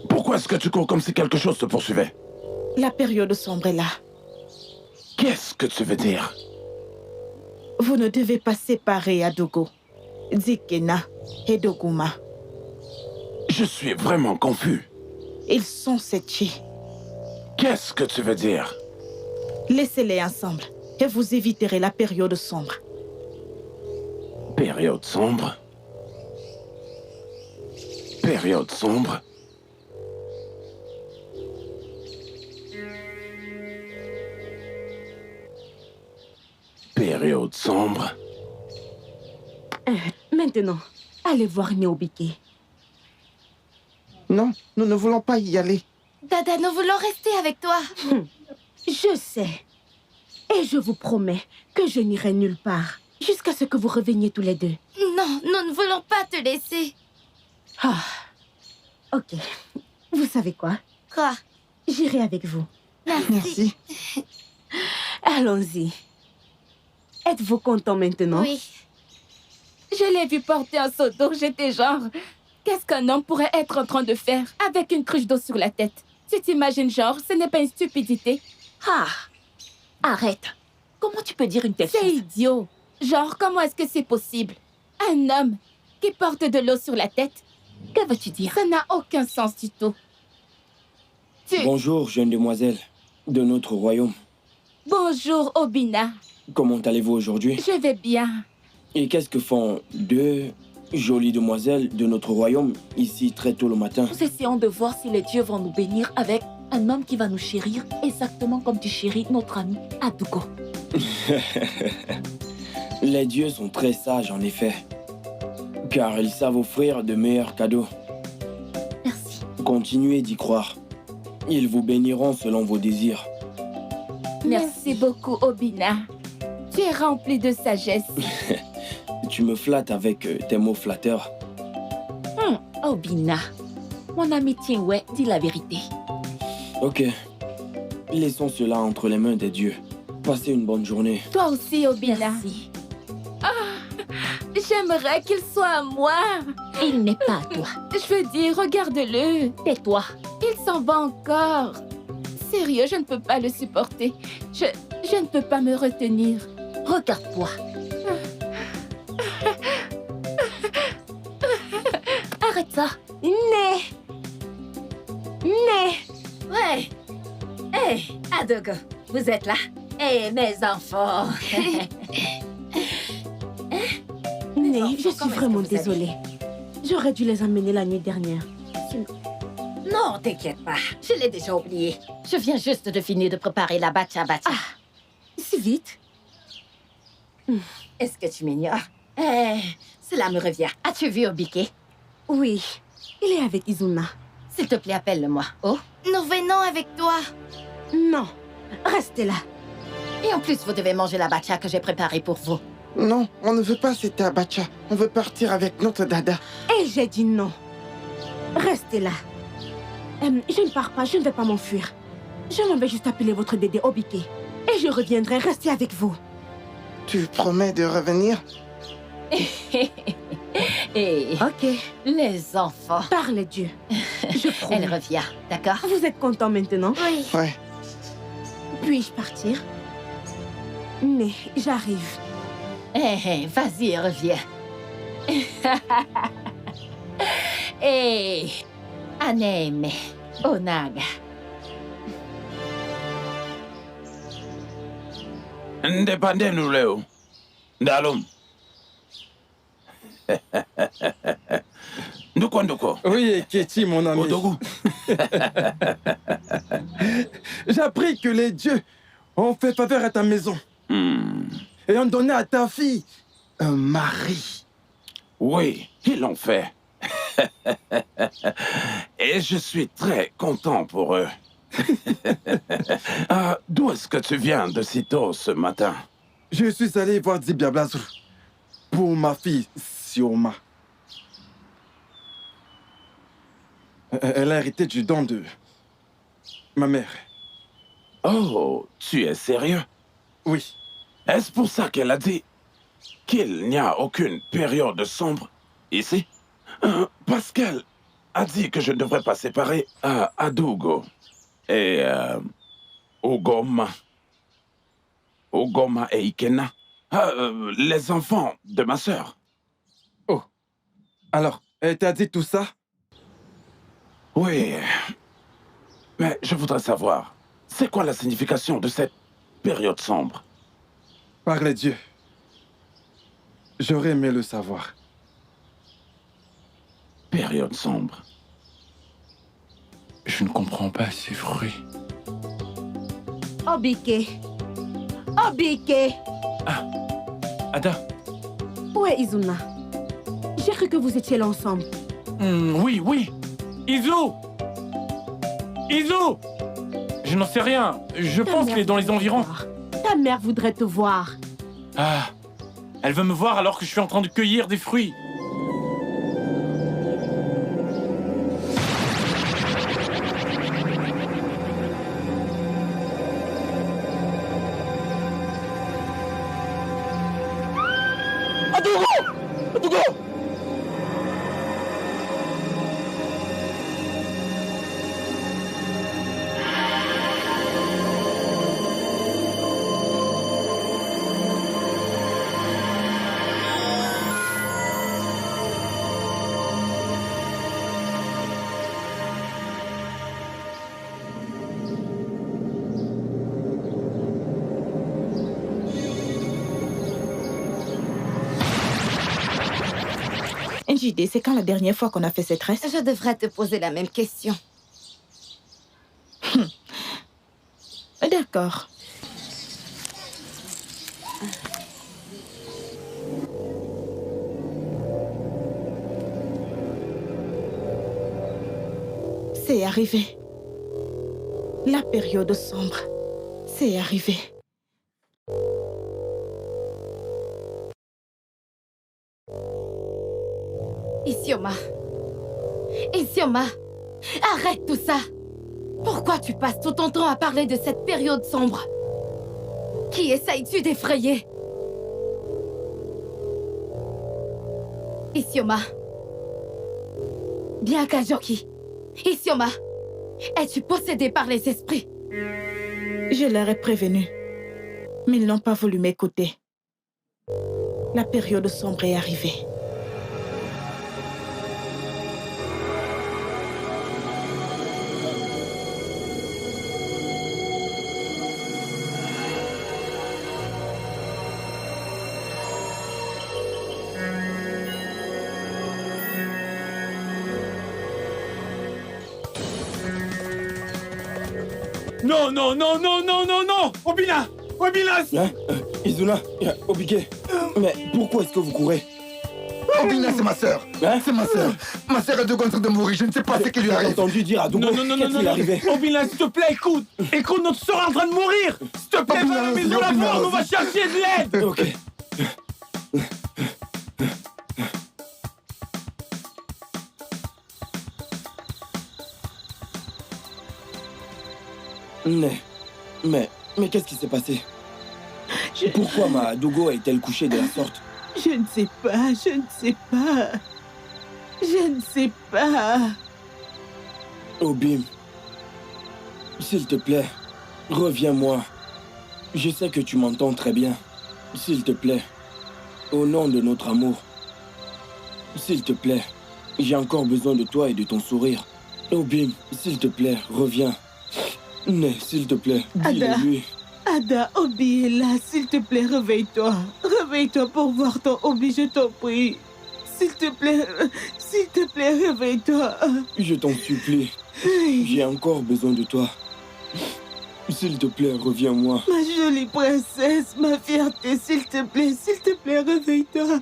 Pourquoi est-ce que tu cours comme si quelque chose te poursuivait? La période sombre est là. Qu'est-ce que tu veux dire? Vous ne devez pas séparer Adogo, Zikena et Doguma. Je suis vraiment confus. Ils sont séchés. Qu'est-ce que tu veux dire? Laissez-les ensemble et vous éviterez la période sombre. Période sombre? Période sombre? Période sombre? Maintenant, allez voir Néobike. Non, nous ne voulons pas y aller. Dada, nous voulons rester avec toi. Je sais. Et je vous promets que je n'irai nulle part jusqu'à ce que vous reveniez tous les deux. Non, nous ne voulons pas te laisser. Ah, ok. Vous savez quoi? Quoi? J'irai avec vous. Merci. Allons-y. Êtes-vous content maintenant? Oui. Je l'ai vu porter un seau d'eau, j'étais genre... Qu'est-ce qu'un homme pourrait être en train de faire avec une cruche d'eau sur la tête? Tu t'imagines genre, ce n'est pas une stupidité? Ah, arrête. Comment tu peux dire une telle chose? C'est idiot. Genre, comment est-ce que c'est possible? Un homme qui porte de l'eau sur la tête? Que veux-tu dire? Ça n'a aucun sens du tout. Bonjour, jeune demoiselle de notre royaume. Bonjour, Obina. Comment allez-vous aujourd'hui? Je vais bien. Et qu'est-ce que font deux jolies demoiselles de notre royaume ici très tôt le matin? Nous essayons de voir si les dieux vont nous bénir avec un homme qui va nous chérir exactement comme tu chéris notre ami Adogo. Les dieux sont très sages en effet, car ils savent offrir de meilleurs cadeaux. Merci. Continuez d'y croire. Ils vous béniront selon vos désirs. Merci beaucoup, Obina. Tu es rempli de sagesse. Tu me flattes avec tes mots flatteurs. Obina, mon ami Tienwe dit la vérité. Ok. Laissons cela entre les mains des dieux. Passez une bonne journée. Toi aussi, Obina. Merci. Ah, j'aimerais qu'il soit à moi. Il n'est pas à toi. Je veux dire, regarde-le. Tais-toi. Il s'en va encore. Sérieux, je ne peux pas le supporter. Je ne peux pas me retenir. Regarde-toi. Arrête ça. Né. Ouais. Hé, Adogo, vous êtes là? Hé, mes enfants. Né, je suis vraiment désolée. J'aurais dû les amener la nuit dernière. Non, t'inquiète pas. Je l'ai déjà oublié. Je viens juste de finir de préparer la bacha bacha. Si vite? Est-ce que tu m'ignores? Cela me revient. As-tu vu Obike? Oui, il est avec Izuna. S'il te plaît, appelle-le-moi. Oh? Nous venons avec toi. Non, restez là. Et en plus, vous devez manger la bacha que j'ai préparée pour vous. Non, on ne veut pas cette abacha. On veut partir avec notre dada. Et j'ai dit non. Restez là. Je ne pars pas, je ne vais pas m'enfuir. Je m'en vais juste appeler votre Dédé Obike. Et je reviendrai rester avec vous. Tu promets de revenir? Et Ok. les enfants. Par les dieux. Je promets. Elle revient, d'accord? Vous êtes content maintenant? Oui. Ouais. Puis-je partir? Mais j'arrive. Vas-y, reviens. Aneme, Onaga. Ndepandenu leo. Ndalum. Nduko. Oui, Keti, mon ami. Odogu. J'ai appris que les dieux ont fait faveur à ta maison. et ont donné à ta fille un mari. Oui, ils l'ont fait. Et je suis très content pour eux. D'où est-ce que tu viens de si tôt ce matin? Je suis allé voir Dibia Blazou pour ma fille, Sioma. Elle a hérité du don de ma mère. Oh, tu es sérieux? Oui. Est-ce pour ça qu'elle a dit qu'il n'y a aucune période sombre ici? Parce qu'elle a dit que je ne devrais pas séparer Adugo et Ugoma. Ugoma et Ikena. Les enfants de ma sœur. Oh. Alors, elle t'a dit tout ça? Oui. Mais je voudrais savoir, c'est quoi la signification de cette période sombre? Par les dieux. J'aurais aimé le savoir. Période sombre. Je ne comprends pas ces fruits. Obike. Obike. Ah, Ada. Où est Izuna? J'ai cru que vous étiez là ensemble. Oui, oui. Izu! Izu! Je n'en sais rien. Je pense qu'elle est dans les environs. Ta mère voudrait te voir. Ah, elle veut me voir alors que je suis en train de cueillir des fruits. Adugo! Adugo! NJD, c'est quand la dernière fois qu'on a fait cette tresse? Je devrais te poser la même question. D'accord. C'est arrivé. La période sombre. C'est arrivé. Isioma. Isioma, arrête tout ça. Pourquoi tu passes tout ton temps à parler de cette période sombre? Qui essayes-tu d'effrayer? Isioma. Bien Kajoki. Isioma, es-tu possédée par les esprits? Je leur ai prévenu, mais ils n'ont pas voulu m'écouter. La période sombre est arrivée. Non, non, non, non, non, non, non! Obina! Obina! Hein? Izuna, Obike, mais pourquoi est-ce que vous courez? Obina, c'est ma sœur. Hein? C'est ma sœur. Ma sœur est de train de mourir. Je ne sais pas ce qui lui arrive. J'ai entendu dire à Dogo. Non, non, non, non, non, non. Obina, s'il te plaît, écoute! Écoute, notre soeur est en train de mourir! S'il te plaît, va à la maison la voir, on va chercher de l'aide! Ok. Mais qu'est-ce qui s'est passé? Pourquoi ma Dogo est-elle couchée de la sorte? Je ne sais pas, je ne sais pas. Je ne sais pas. Obim, s'il te plaît, reviens-moi. Je sais que tu m'entends très bien. S'il te plaît, au nom de notre amour, s'il te plaît, j'ai encore besoin de toi et de ton sourire. Obim, s'il te plaît, reviens. Mais s'il te plaît, dis-le-lui. Ada, Obi est là. S'il te plaît, réveille-toi. Réveille-toi pour voir ton Obi, je t'en prie. S'il te plaît, réveille-toi. Je t'en supplie. J'ai encore besoin de toi. S'il te plaît, reviens-moi. Ma jolie princesse, ma fierté, s'il te plaît, réveille-toi.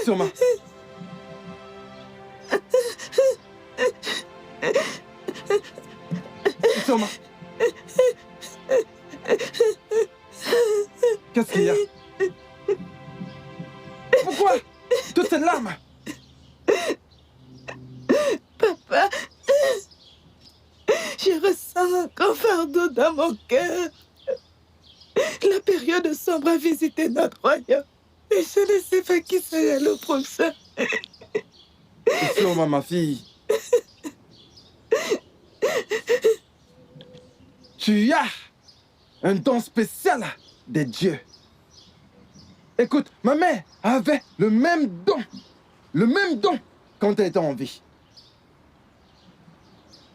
Sûrement. Sûrement. Qu'est-ce qu'il y a? Pourquoi toutes ces larmes? Papa, je ressens un grand fardeau dans mon cœur. La période sombre a visité notre royaume. Et je ne sais pas qui sera le prochain. Sûrement, ma fille. Tu as un don spécial des dieux. Écoute, ma mère avait le même don quand elle était en vie.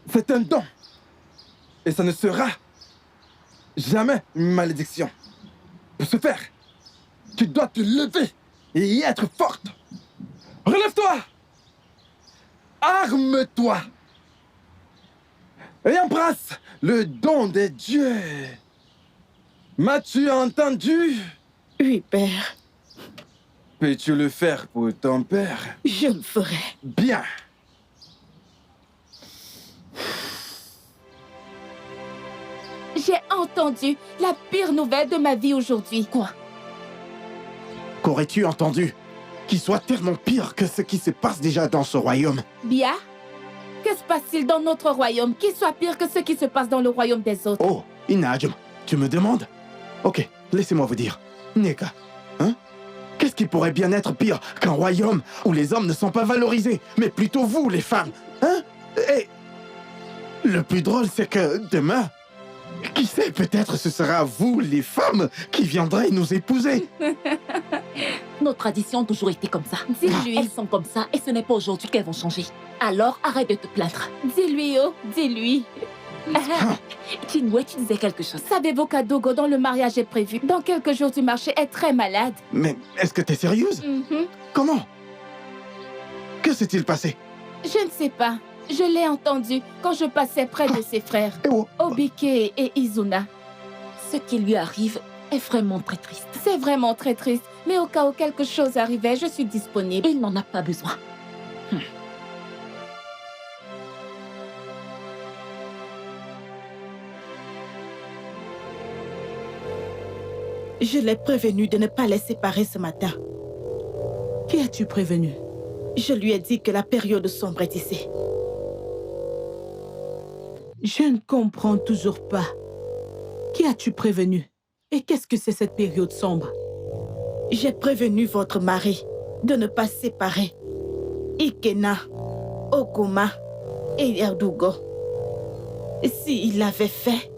C'est un don. Et ça ne sera jamais une malédiction. Pour ce faire, tu dois te lever et y être forte. Relève-toi. Arme-toi. Et embrasse le don des dieux. M'as-tu entendu? Oui, père. Peux-tu le faire pour ton père? Je le ferai. Bien. J'ai entendu la pire nouvelle de ma vie aujourd'hui. Quoi? Qu'aurais-tu entendu qui soit tellement pire que ce qui se passe déjà dans ce royaume? Bia, que se passe-t-il dans notre royaume qui soit pire que ce qui se passe dans le royaume des autres? Oh, Inajum, tu me demandes? Ok, laissez-moi vous dire. Neka, hein? Qu'est-ce qui pourrait bien être pire qu'un royaume où les hommes ne sont pas valorisés, mais plutôt vous, les femmes? Hein? Et le plus drôle, c'est que demain, qui sait, peut-être ce sera vous, les femmes, qui viendrez nous épouser. Nos traditions ont toujours été comme ça. Dis-lui. Elles sont comme ça et ce n'est pas aujourd'hui qu'elles vont changer. Alors arrête de te plaindre. Dis-lui, oh, dis-lui. Chinwe, tu disais quelque chose. Savez-vous qu'Adogo, dont le mariage est prévu, dans quelques jours du marché, est très malade? Mais est-ce que t'es sérieuse? Comment? Que s'est-il passé? Je ne sais pas. Je l'ai entendu quand je passais près de ses frères, Obike et Izuna. Ce qui lui arrive est vraiment très triste. C'est vraiment très triste. Mais au cas où quelque chose arrivait, je suis disponible. Il n'en a pas besoin. Je l'ai prévenu de ne pas les séparer ce matin. Qui as-tu prévenu? Je lui ai dit que la période sombre est ici. Je ne comprends toujours pas. Qui as-tu prévenu? Et qu'est-ce que c'est cette période sombre? J'ai prévenu votre mari de ne pas séparer Ikena, Okuma et Yadugo. S'il l'avait fait,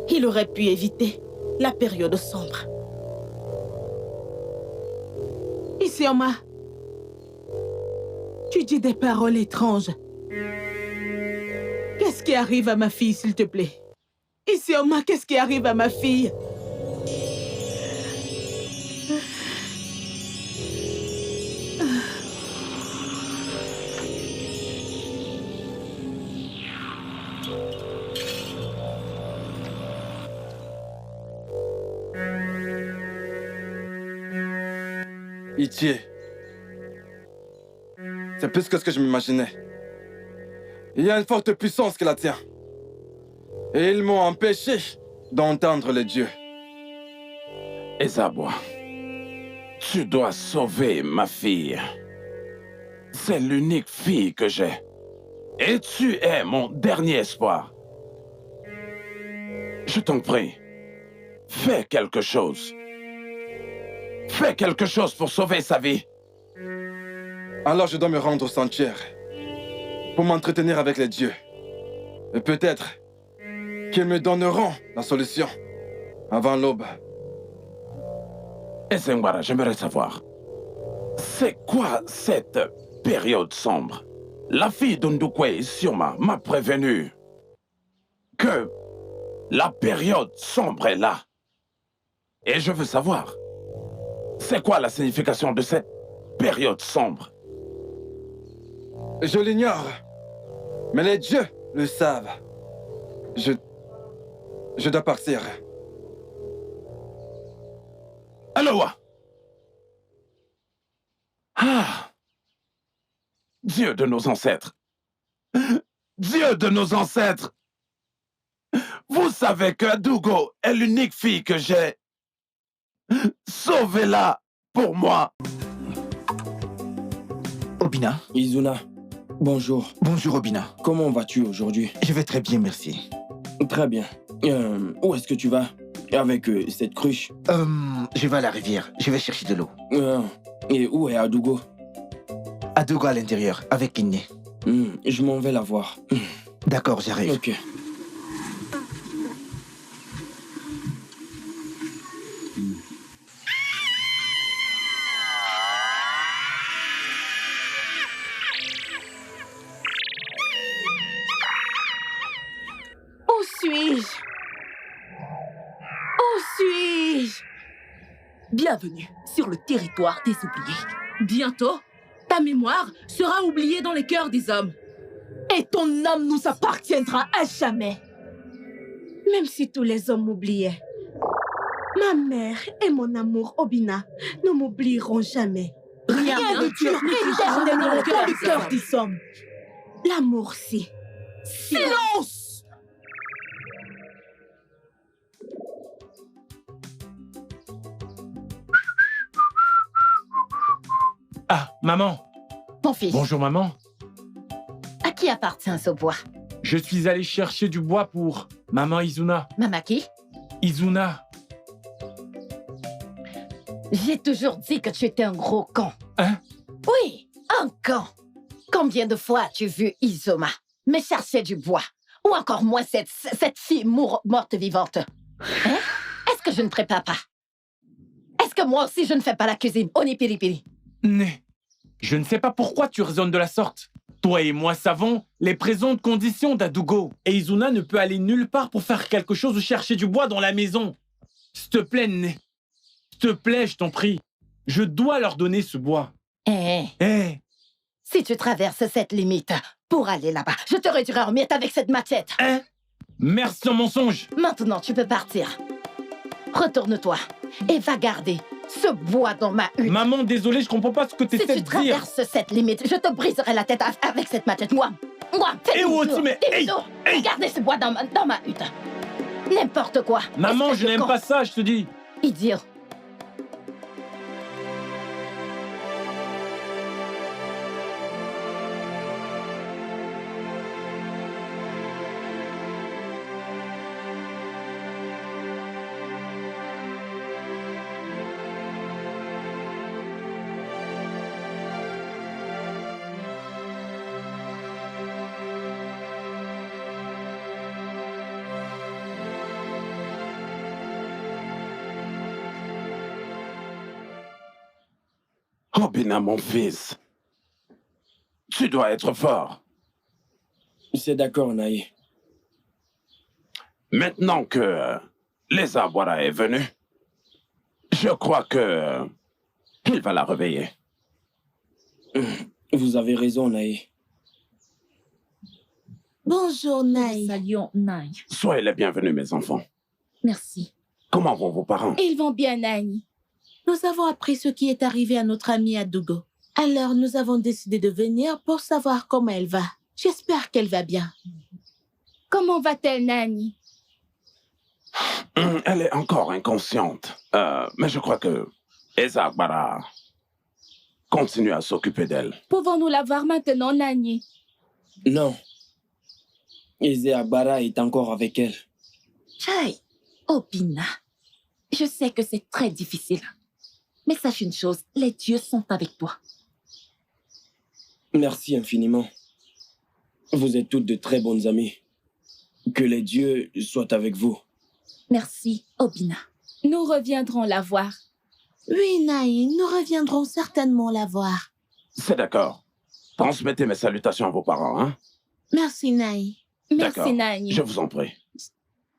il aurait pu éviter la période sombre. Isioma, tu dis des paroles étranges. Qu'est-ce qui arrive à ma fille, s'il te plaît? Isioma, qu'est-ce qui arrive à ma fille? Itie. C'est plus que ce que je m'imaginais. Il y a une forte puissance qui la tient. Et ils m'ont empêché d'entendre les dieux. Ezabois, tu dois sauver ma fille. C'est l'unique fille que j'ai. Et tu es mon dernier espoir. Je t'en prie, fais quelque chose. Fais quelque chose pour sauver sa vie. Alors je dois me rendre au sanctuaire pour m'entretenir avec les dieux. Et peut-être qu'ils me donneront la solution avant l'aube. Et Sengwara, j'aimerais savoir, C'est quoi cette période sombre? La fille d'Undukwe, Sioma, m'a prévenu que la période sombre est là. Et je veux savoir, c'est quoi la signification de cette période sombre? Je l'ignore. Mais les dieux le savent. Je dois partir. Aloha! Ah! Dieu de nos ancêtres! Dieu de nos ancêtres! Vous savez que Adugo est l'unique fille que j'ai. Sauvez-la pour moi! Obina. Izuna, bonjour. Bonjour Obina. Comment vas-tu aujourd'hui? Je vais très bien, merci. Très bien. Où est-ce que tu vas? Avec cette cruche? Je vais à la rivière. Je vais chercher de l'eau. Et où est Adugo? Adugo à l'intérieur, avec Kiné. Je m'en vais la voir. D'accord, j'arrive. Ok. Où suis-je? Où suis-je? Bienvenue sur le territoire des oubliés. Bientôt, ta mémoire sera oubliée dans les cœurs des hommes. Et ton âme nous appartiendra à jamais. Même si tous les hommes m'oubliaient, ma mère et mon amour Obina ne m'oublieront jamais. Rien ne dure éternellement dans le cœur des hommes. L'amour, si. Silence! Ah, maman. Mon fils. Bonjour, maman. À qui appartient ce bois? Je suis allé chercher du bois pour maman Izuna. Maman qui? Izuna. J'ai toujours dit que tu étais un gros con. Hein? Oui, un con. Combien de fois as-tu vu Izoma me chercher du bois? Ou encore moins cette fille morte vivante? Hein? Est-ce que je ne prépare pas? Est-ce que moi aussi je ne fais pas la cuisine? Onipiripiri. Né. Je ne sais pas pourquoi tu raisonnes de la sorte. Toi et moi savons les présentes conditions d'Adugo. Et Izuna ne peut aller nulle part pour faire quelque chose ou chercher du bois dans la maison. S'il te plaît, Né. S'il te plaît, je t'en prie. Je dois leur donner ce bois. Si tu traverses cette limite pour aller là-bas, je te réduirai en miettes avec cette machette. Merci en mensonge. Maintenant, tu peux partir. Retourne-toi et va garder ce bois dans ma hutte. Maman, désolé, je comprends pas ce que tu essaies de dire. Si tu traverses cette limite, je te briserai la tête avec cette machette. Moi, fais gardez ce bois dans ma hutte. N'importe quoi. Maman, je n'aime pas ça, je te dis. Idiot. Obina, mon fils, tu dois être fort. C'est d'accord, Naï. Maintenant que les Awara est venu, je crois que il va la réveiller. Vous avez raison, Naï. Bonjour, Naï. Salut, Naï. Soyez les bienvenus, mes enfants. Merci. Comment vont vos parents? Ils vont bien, Naï. Nous avons appris ce qui est arrivé à notre amie Adugo. Alors, nous avons décidé de venir pour savoir comment elle va. J'espère qu'elle va bien. Comment va-t-elle, Nani? Elle est encore inconsciente. Mais je crois que Ezagbara continue à s'occuper d'elle. Pouvons-nous la voir maintenant, Nani? Non. Ezagbara est encore avec elle. Chai, Obina, je sais que c'est très difficile. Mais sache une chose, les dieux sont avec toi. Merci infiniment. Vous êtes toutes de très bonnes amies. Que les dieux soient avec vous. Merci, Obina. Nous reviendrons la voir. Oui, Naï, nous reviendrons certainement la voir. C'est d'accord. Transmettez mes salutations à vos parents, hein? Merci, Naï. D'accord. Merci, Naï. Je vous en prie.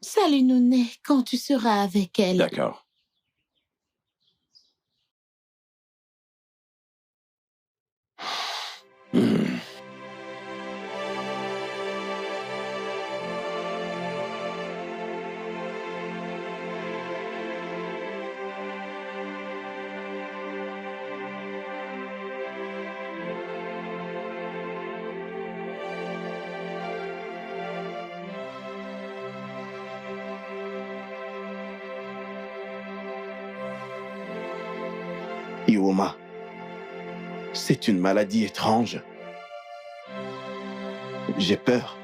Salut, Nouné, quand tu seras avec elle. D'accord. Iwoma, c'est une maladie étrange. J'ai peur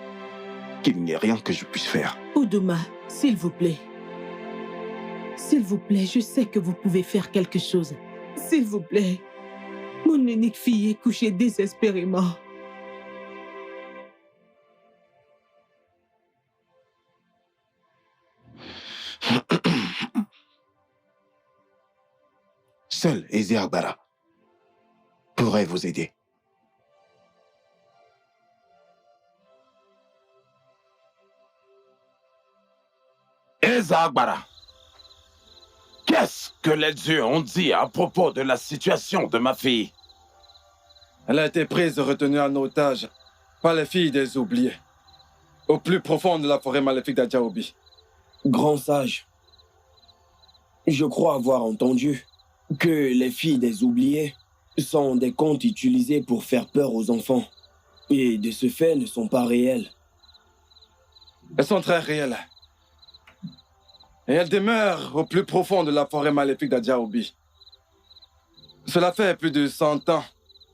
qu'il n'y ait rien que je puisse faire. Oudouma, s'il vous plaît. S'il vous plaît, je sais que vous pouvez faire quelque chose. S'il vous plaît. Mon unique fille est couchée désespérément. Seul Eze Agbara pourrait vous aider. Eze Agbara, qu'est-ce que les dieux ont dit à propos de la situation de ma fille? Elle a été prise et retenue en otage par les filles des oubliés, au plus profond de la forêt maléfique d'Adjaobi. Grand sage, je crois avoir entendu que les filles des oubliés sont des contes utilisés pour faire peur aux enfants. Et de ce fait, ne sont pas réels. Elles sont très réelles. Et elles demeurent au plus profond de la forêt maléfique d'Adjaobi. Cela fait plus de 100 ans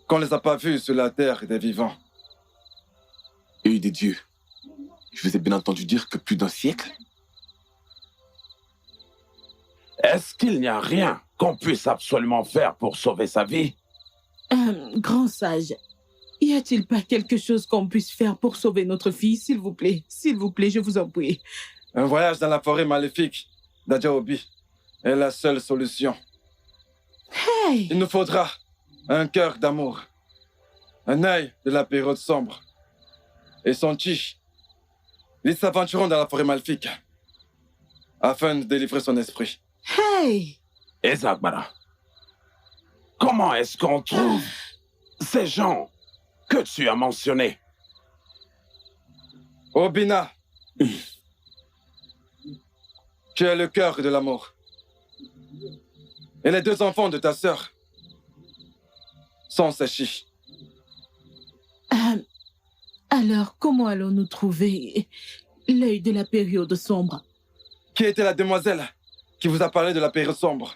qu'on ne les a pas vues sur la terre des vivants. Et des dieux. Je vous ai bien entendu dire que plus d'un siècle? Est-ce qu'il n'y a rien qu'on puisse absolument faire pour sauver sa vie? Grand sage, y a-t-il pas quelque chose qu'on puisse faire pour sauver notre fille, s'il vous plaît? S'il vous plaît, je vous en prie. Un voyage dans la forêt maléfique d'Adjaobi est la seule solution. Hey! Il nous faudra un cœur d'amour, un œil de la période sombre et son chi. Ils s'aventureront dans la forêt maléfique afin de délivrer son esprit. Hey! Eze Agbara, comment est-ce qu'on trouve ces gens que tu as mentionnés? Obina, tu es le cœur de l'amour. Et les deux enfants de ta sœur sont ses chi. Alors, comment allons-nous trouver l'œil de la période sombre? Qui était la demoiselle qui vous a parlé de la période sombre?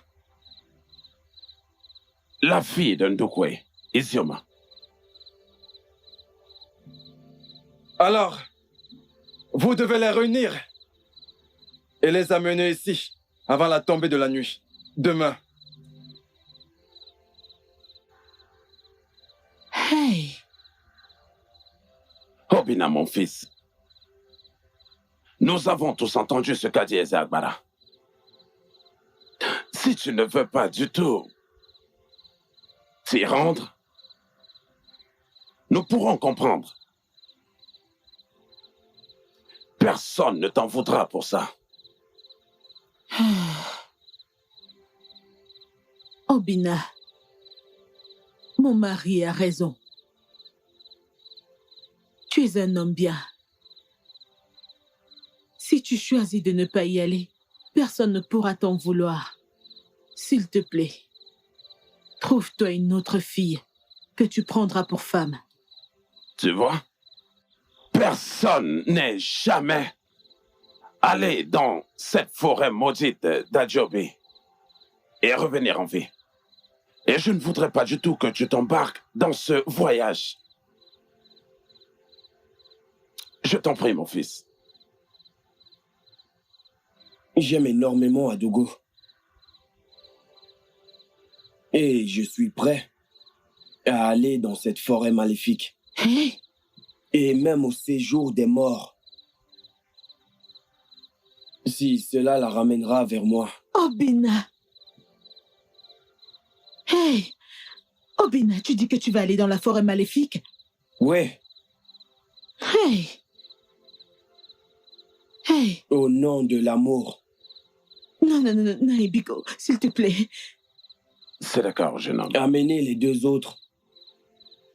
La fille de Ndukwe, Isioma. Alors, vous devez les réunir et les amener ici avant la tombée de la nuit, demain. Hey! Obina, mon fils. Nous avons tous entendu ce qu'a dit Eze Agbara. Si tu ne veux pas du tout t'y rendre, nous pourrons comprendre. Personne ne t'en voudra pour ça. Obina, mon mari a raison. Tu es un homme bien. Si tu choisis de ne pas y aller, personne ne pourra t'en vouloir. S'il te plaît, trouve-toi une autre fille que tu prendras pour femme. Tu vois, personne n'est jamais allé dans cette forêt maudite d'Adjaobi et revenir en vie. Et je ne voudrais pas du tout que tu t'embarques dans ce voyage. Je t'en prie, mon fils. J'aime énormément Adogo. Et je suis prêt à aller dans cette forêt maléfique. Et même au séjour des morts. Si cela la ramènera vers moi. Obina, Hey, Obina, tu dis que tu vas aller dans la forêt maléfique? Ouais. Hey. Hey. Au nom de l'amour. Non, Ibigo, s'il te plaît. C'est d'accord, jeune homme. Amenez les deux autres.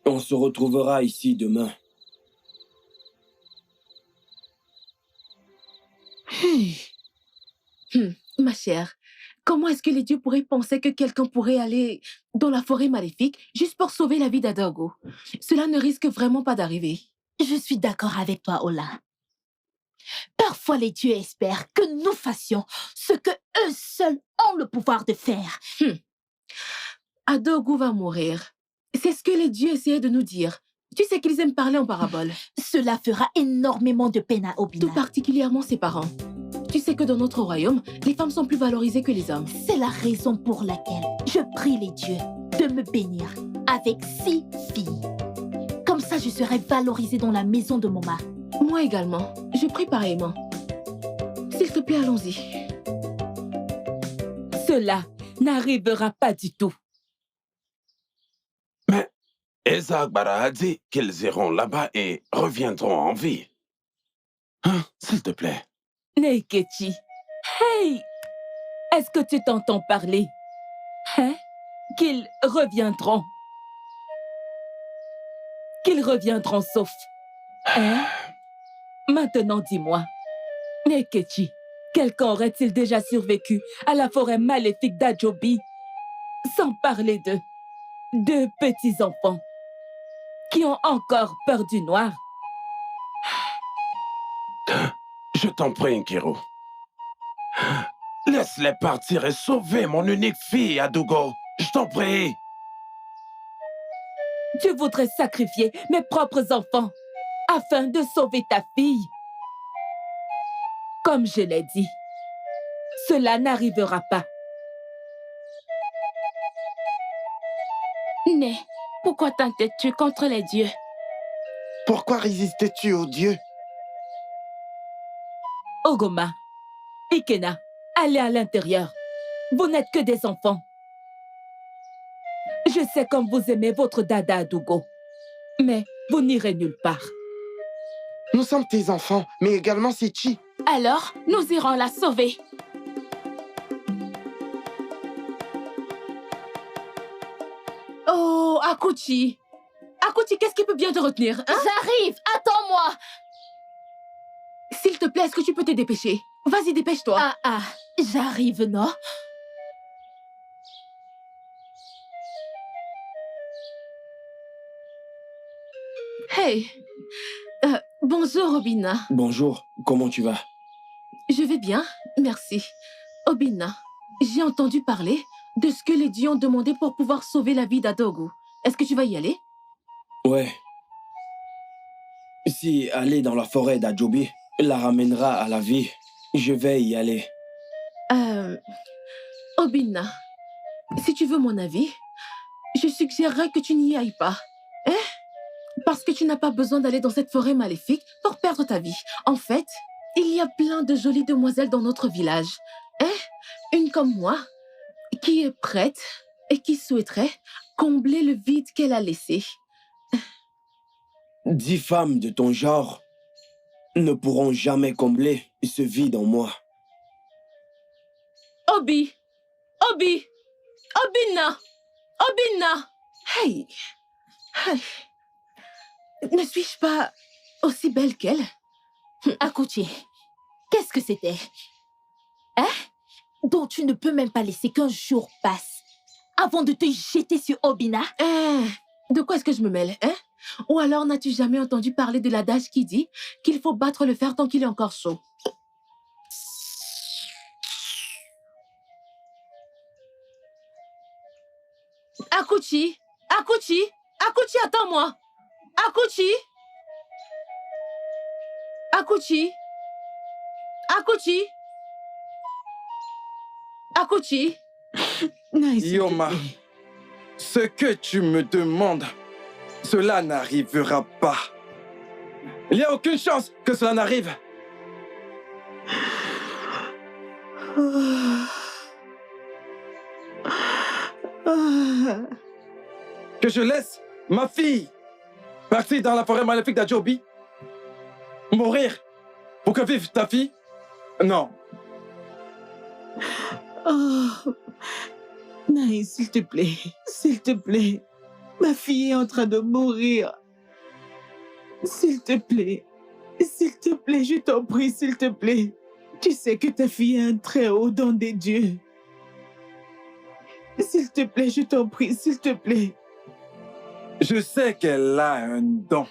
On se retrouvera ici demain. Hey. Ma chère, comment est-ce que les dieux pourraient penser que quelqu'un pourrait aller dans la forêt maléfique juste pour sauver la vie d'Adogo? Cela ne risque vraiment pas d'arriver. Je suis d'accord avec toi, Ola. Parfois, les dieux espèrent que nous fassions ce que eux seuls ont le pouvoir de faire. Adogo va mourir. C'est ce que les dieux essayaient de nous dire. Tu sais qu'ils aiment parler en parabole. Cela fera énormément de peine à Obina. Tout particulièrement ses parents. Tu sais que dans notre royaume, les femmes sont plus valorisées que les hommes. C'est la raison pour laquelle je prie les dieux de me bénir avec 6 filles. Comme ça, je serai valorisée dans la maison de mon mari. Moi également. Je prie pareillement. S'il te plaît, allons-y. Cela n'arrivera pas du tout. Mais Ezagbara a dit qu'ils iront là-bas et reviendront en vie. Hein, s'il te plaît. Nekechi, hey! Est-ce que tu t'entends parler? Hein? Qu'ils reviendront. Qu'ils reviendront sauf. Hein? Maintenant, dis-moi. Nekechi, quelqu'un aurait-il déjà survécu à la forêt maléfique d'Ajobi? Sans parler de 2 petits-enfants qui ont encore peur du noir. Je t'en prie, Nkiro. Laisse-les partir et sauver mon unique fille, Adugo. Je t'en prie. Tu voudrais sacrifier mes propres enfants afin de sauver ta fille. Comme je l'ai dit, cela n'arrivera pas. Né, pourquoi t'entêtes-tu contre les dieux? Pourquoi résistes-tu aux dieux? Ogoma, Ikena, allez à l'intérieur. Vous n'êtes que des enfants. Je sais comme vous aimez votre dada Adugo, mais vous n'irez nulle part. Nous sommes tes enfants, mais également Sichi. Alors, nous irons la sauver. Oh, Akuchi. Akuchi, qu'est-ce qui peut bien te retenir, hein? J'arrive, attends-moi. S'il te plaît, est-ce que tu peux te dépêcher? Vas-y, dépêche-toi. J'arrive, non? Hey. Bonjour, Obina. Bonjour, comment tu vas? Je vais bien, merci. Obina, j'ai entendu parler de ce que les dieux ont demandé pour pouvoir sauver la vie d'Adogo. Est-ce que tu vas y aller? Ouais. Si aller dans la forêt d'Ajobi la ramènera à la vie, je vais y aller. Obina, si tu veux mon avis, je suggérerais que tu n'y ailles pas. Hein? Parce que tu n'as pas besoin d'aller dans cette forêt maléfique pour perdre ta vie. En fait, il y a plein de jolies demoiselles dans notre village. Hein? Une comme moi, qui est prête et qui souhaiterait combler le vide qu'elle a laissé. 10 femmes de ton genre ne pourront jamais combler ce vide en moi. Obina! Hey! Ne suis-je pas aussi belle qu'elle? Akuchi, qu'est-ce que c'était? Hein? Dont tu ne peux même pas laisser qu'un jour passe avant de te jeter sur Obina? De quoi est-ce que je me mêle, hein? Ou alors n'as-tu jamais entendu parler de l'adage qui dit qu'il faut battre le fer tant qu'il est encore chaud? Akuchi, attends-moi! Akuchi! Yoma, ce que tu me demandes, cela n'arrivera pas. Il n'y a aucune chance que cela n'arrive. Que je laisse ma fille partir dans la forêt maléfique d'Adjobi? Mourir pour que vive ta fille? Non. Oh, Naïs, s'il te plaît, s'il te plaît. Ma fille est en train de mourir. S'il te plaît, je t'en prie, s'il te plaît. Tu sais que ta fille a un très haut don des dieux. S'il te plaît, je t'en prie, s'il te plaît. Je sais qu'elle a un don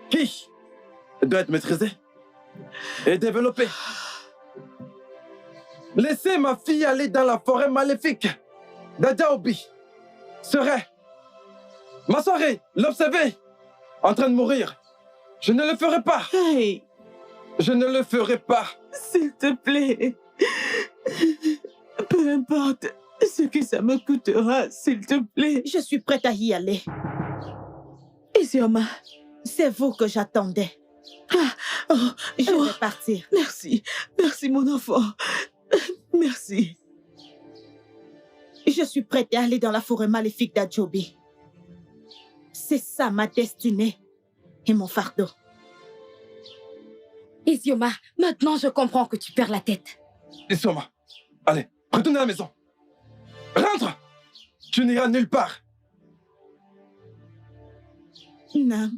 qui doit être maîtrisé et développé. Laisser ma fille aller dans la forêt maléfique d'Adjaobi serait ma soirée, l'observer en train de mourir. Je ne le ferai pas. Hey. Je ne le ferai pas. S'il te plaît. Peu importe ce que ça me coûtera, s'il te plaît. Je suis prête à y aller. Isioma, c'est vous que j'attendais. Je vais partir. Merci. Merci, mon enfant. Merci. Je suis prête à aller dans la forêt maléfique d'Adjobi. C'est ça ma destinée et mon fardeau. Isioma, maintenant je comprends que tu perds la tête. Isioma, allez, retourne à la maison. Rentre! Tu n'iras nulle part. Nam,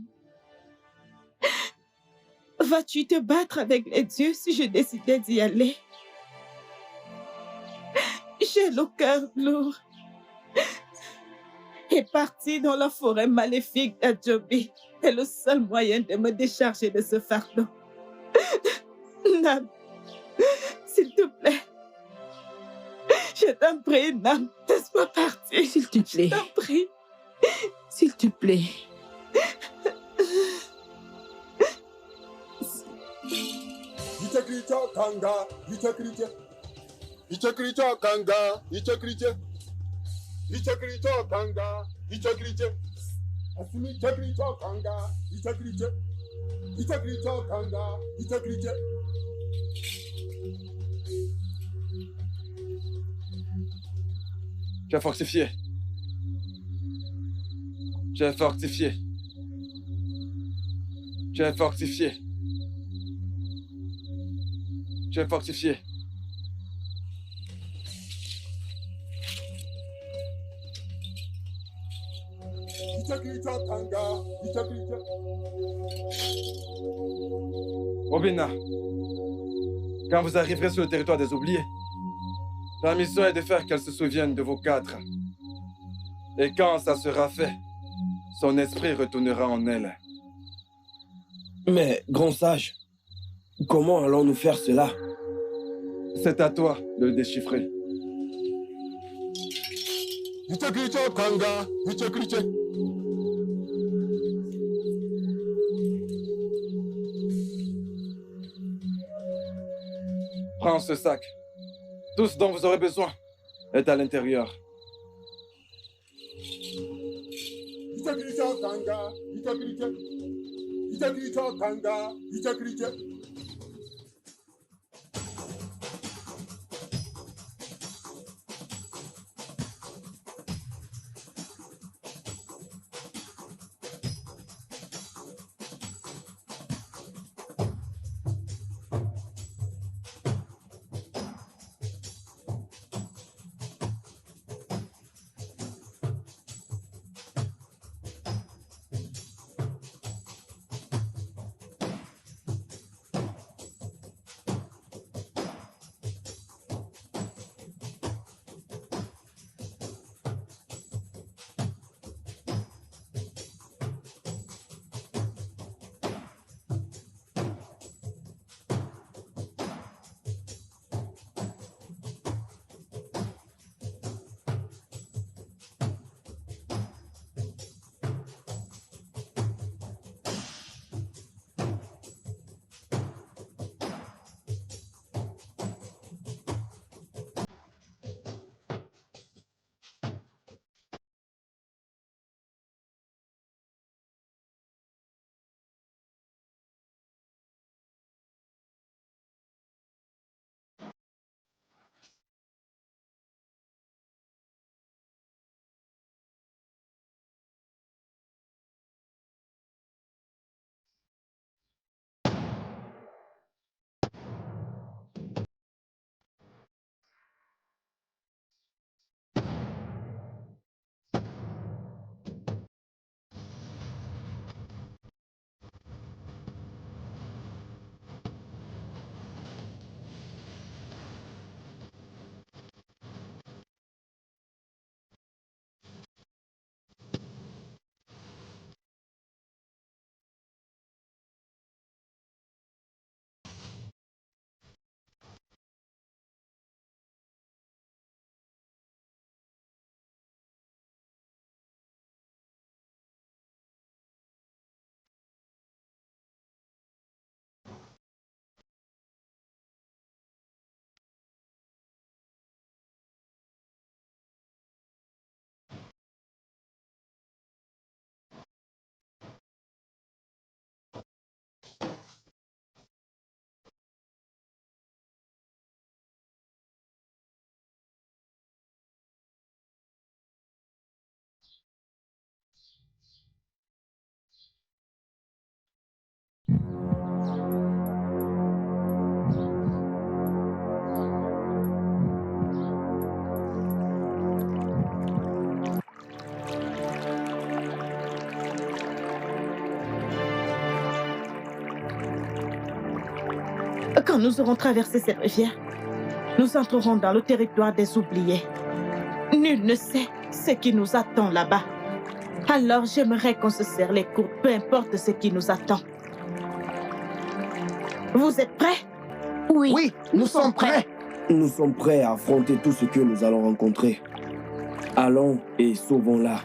vas-tu te battre avec les dieux si je décidais d'y aller? J'ai le cœur lourd. Et partir dans la forêt maléfique d'Adjobi est le seul moyen de me décharger de ce fardeau. Nam, s'il te plaît. Je t'en prie, Nam, laisse-moi partir. S'il te plaît. Je t'en prie. S'il te plaît. Tu as fortifié. Tu as fortifié. Tu as fortifié. Tu as fortifié. Obina, quand vous arriverez sur le territoire des oubliés, la mission est de faire qu'elle se souvienne de vos quatre. Et quand ça sera fait, son esprit retournera en elle. Mais, grand sage, comment allons-nous faire cela? C'est à toi de le déchiffrer. Prends ce sac. Tout ce dont vous aurez besoin est à l'intérieur. Quand nous aurons traversé cette rivière, nous entrerons dans le territoire des oubliés. Nul ne sait ce qui nous attend là-bas. Alors j'aimerais qu'on se serre les coudes, peu importe ce qui nous attend. Vous êtes prêts? Oui, nous sommes prêts. Nous sommes prêts à affronter tout ce que nous allons rencontrer. Allons et sauvons-la.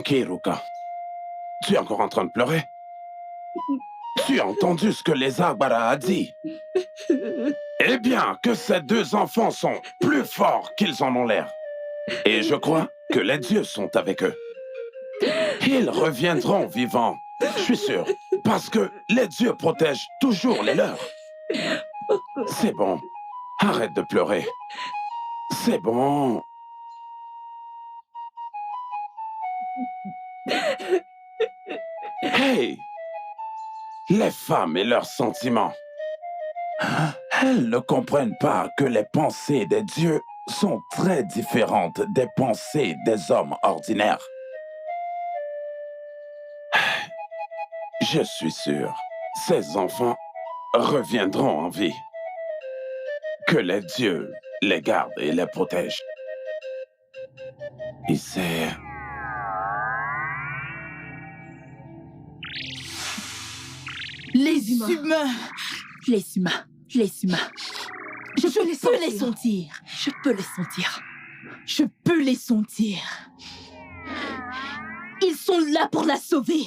Kiruka, tu es encore en train de pleurer? Tu as entendu ce que les Agbara a dit? Eh bien, que ces deux enfants sont plus forts qu'ils en ont l'air. Et je crois que les dieux sont avec eux. Ils reviendront vivants, je suis sûr, parce que les dieux protègent toujours les leurs. C'est bon, arrête de pleurer. C'est bon. Hey! Les femmes et leurs sentiments. Elles ne comprennent pas que les pensées des dieux sont très différentes des pensées des hommes ordinaires. Je suis sûr, ces enfants reviendront en vie. Que les dieux les gardent et les protègent. Et c'est... Les humains. Les humains. Les humains. Je peux les sentir. Je peux les sentir. Je peux les sentir. Ils sont là pour la sauver.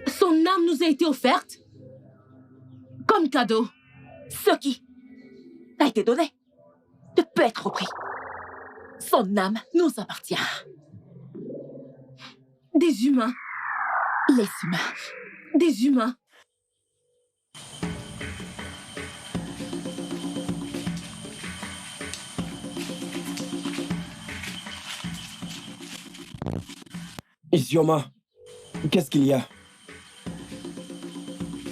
Son âme nous a été offerte comme cadeau. Ce qui a été donné ne peut être repris. Son âme nous appartient. Des humains. Les humains. Des humains. Isioma, qu'est-ce qu'il y a?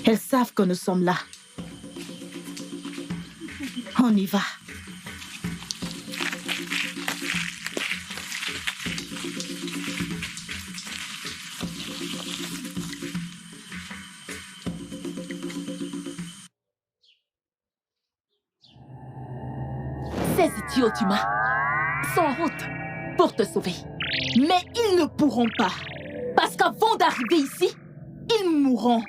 Elles savent que nous sommes là. On y va. Ces idiots humains sont en route pour te sauver. Mais ils ne pourront pas. Parce qu'avant d'arriver ici, ils mourront.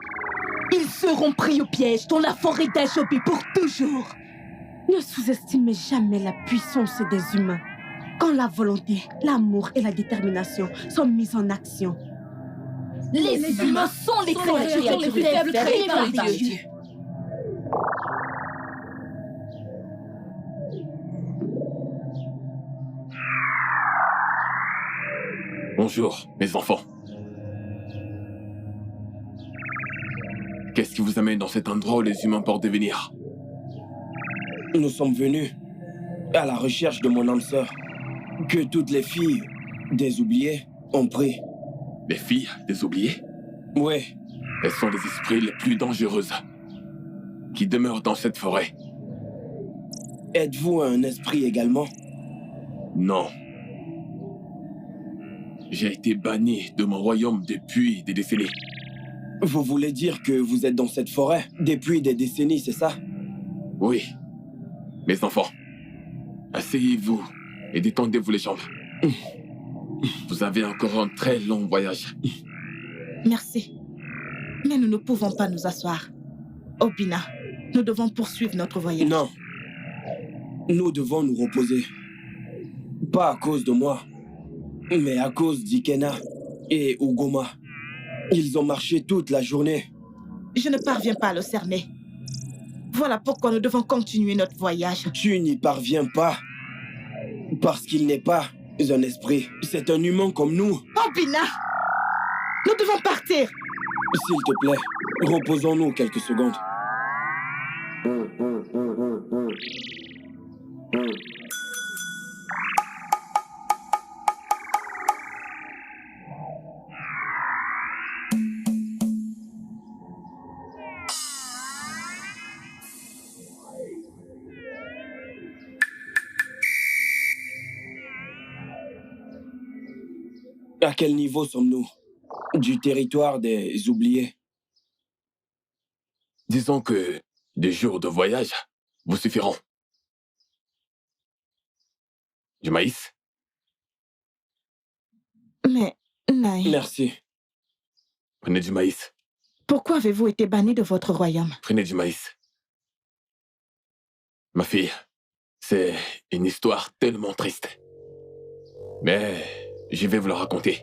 Ils seront pris au piège dans la forêt d'Ajobi pour toujours. Ne sous-estimez jamais la puissance des humains. Quand la volonté, l'amour et la détermination sont mises en action. Les humains sont les créatures les plus faibles créées par les dieux. Bonjour, mes enfants. Qu'est-ce qui vous amène dans cet endroit où les humains portent devenir? Nous sommes venus à la recherche de mon âme sœur, que toutes les filles des oubliés ont pris. Les filles des oubliés? Oui. Elles sont les esprits les plus dangereuses qui demeurent dans cette forêt. Êtes-vous un esprit également? Non. J'ai été banni de mon royaume depuis des décennies. Vous voulez dire que vous êtes dans cette forêt depuis des décennies, c'est ça? Oui. Mes enfants, asseyez-vous et détendez-vous les jambes. Vous avez encore un très long voyage. Merci. Mais nous ne pouvons pas nous asseoir. Obina, nous devons poursuivre notre voyage. Non. Nous devons nous reposer. Pas à cause de moi, mais à cause d'Ikena et Ugoma. Ils ont marché toute la journée. Je ne parviens pas à le cerner. Voilà pourquoi nous devons continuer notre voyage. Tu n'y parviens pas. Parce qu'il n'est pas un esprit. C'est un humain comme nous. Obina! Nous devons partir. S'il te plaît, reposons-nous quelques secondes. À quel niveau sommes-nous du territoire des oubliés? Disons que des jours de voyage vous suffiront. Du maïs? Mais, Naï, Merci. Prenez du maïs. pourquoi avez-vous été banni de votre royaume? Prenez du maïs. Ma fille, c'est une histoire tellement triste. Mais je vais vous la raconter.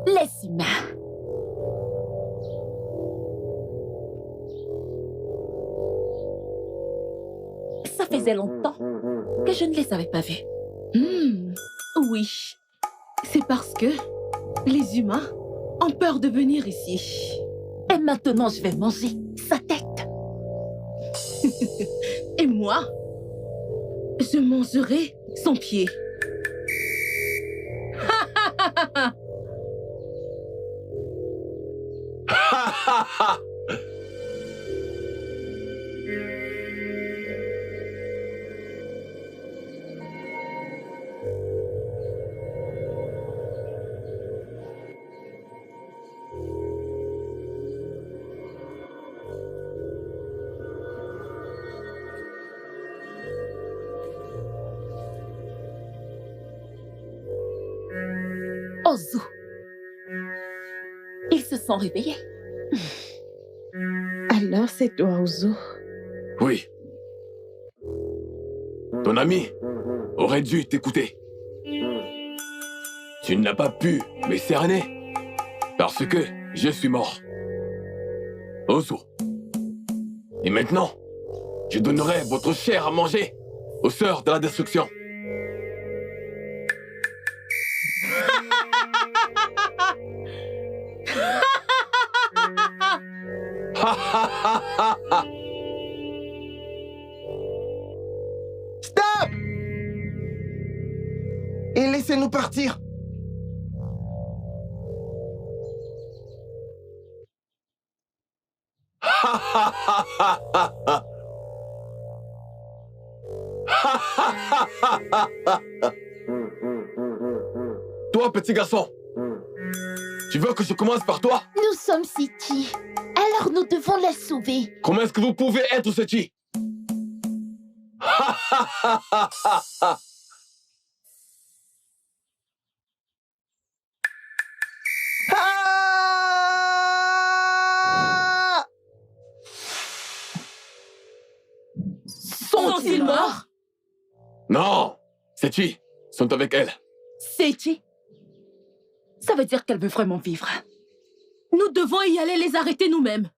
Les humains. Ça faisait longtemps que je ne les avais pas vus. Oui, c'est parce que les humains ont peur de venir ici. Et maintenant, je vais manger sa tête. Et moi, je mangerai son pied. Ozu. Ils se sont réveillés. Alors c'est toi, Ozu. Oui. Ton ami aurait dû t'écouter. Tu n'as pas pu me cerner parce que je suis mort. Ozu. Et maintenant, je donnerai votre chair à manger aux sœurs de la destruction. Stop! Et laissez-nous partir. Toi, petit garçon, tu veux que je commence par toi? Nous sommes Seti. Alors nous devons les sauver. Comment est-ce que vous pouvez être Seti? Sont-ils morts? Non, Seti sont avec elle. Seti? Ça veut dire qu'elle veut vraiment vivre. Nous devons y aller les arrêter nous-mêmes.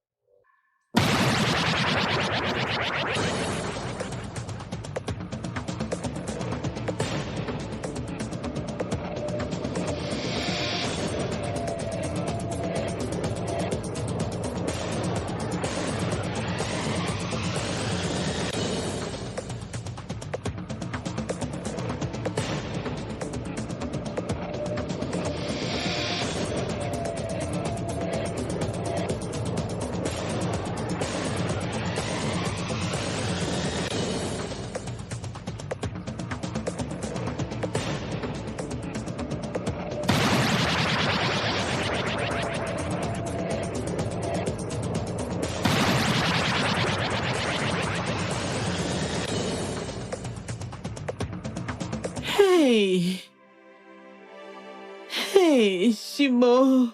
Hé, Shimo.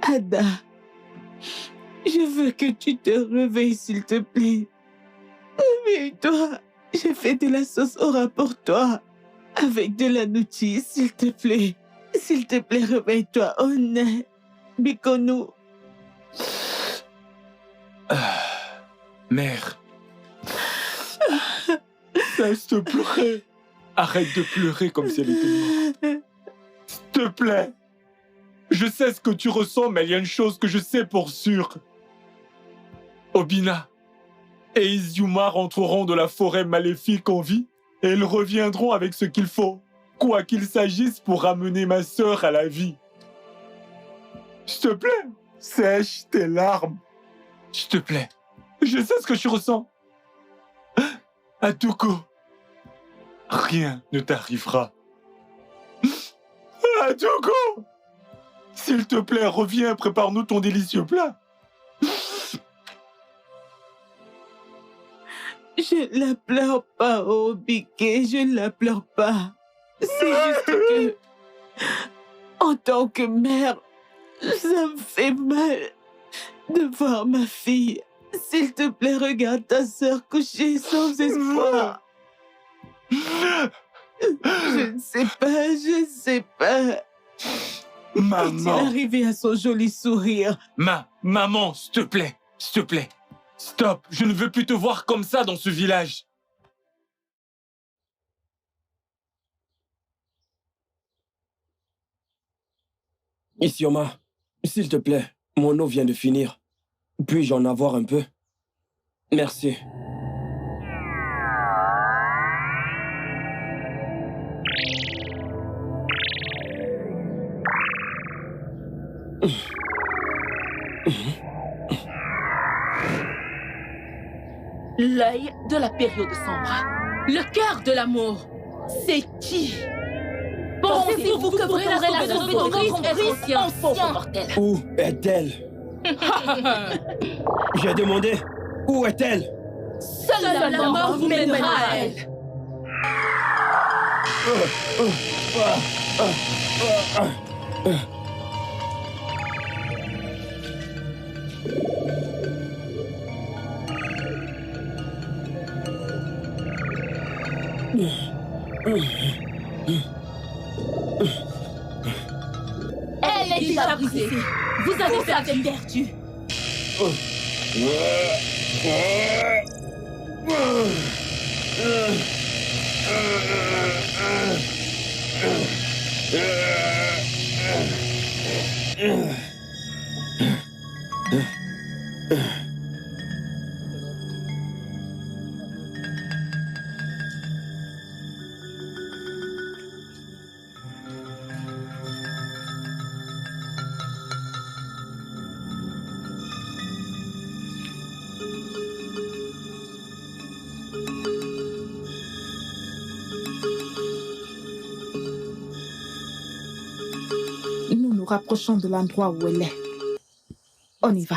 Ada, je veux que tu te réveilles, s'il te plaît. Réveille-toi. J'ai fait de la sauce aura pour toi. Avec de la noutille, s'il te plaît. S'il te plaît, réveille-toi. Oh non. Bikonou. Mère. Cesse de pleurer. Arrête de pleurer comme si elle était morte. S'il te plaît. Je sais ce que tu ressens, mais il y a une chose que je sais pour sûr. Obina et Izyuma rentreront de la forêt maléfique en vie et ils reviendront avec ce qu'il faut, quoi qu'il s'agisse pour ramener ma sœur à la vie. S'il te plaît, sèche tes larmes. S'il te plaît, je sais ce que tu ressens. Adugo, rien ne t'arrivera. Adugo, s'il te plaît, reviens, prépare-nous ton délicieux plat. Je la pleure pas, oh Biké, je ne la pleure pas. C'est juste que, en tant que mère, ça me fait mal de voir ma fille. S'il te plaît, regarde ta sœur couchée sans espoir. Je ne sais pas. Maman. Est-il arrivé à son joli sourire? Maman, s'il te plaît. Stop, je ne veux plus te voir comme ça dans ce village. Isioma, s'il te plaît, mon eau vient de finir. Puis-je en avoir un peu? Merci. L'œil de la période sombre. Le cœur de l'amour. C'est qui? Pensez-vous que vous pourrez la sauver de notre Christ ancien mortel? Où est-elle? J'ai demandé, où est-elle? Seule la mort vous mènera à elle. Elle est déjà brisée. Vous avez perdu. Nous nous rapprochons de l'endroit où elle est. On y va.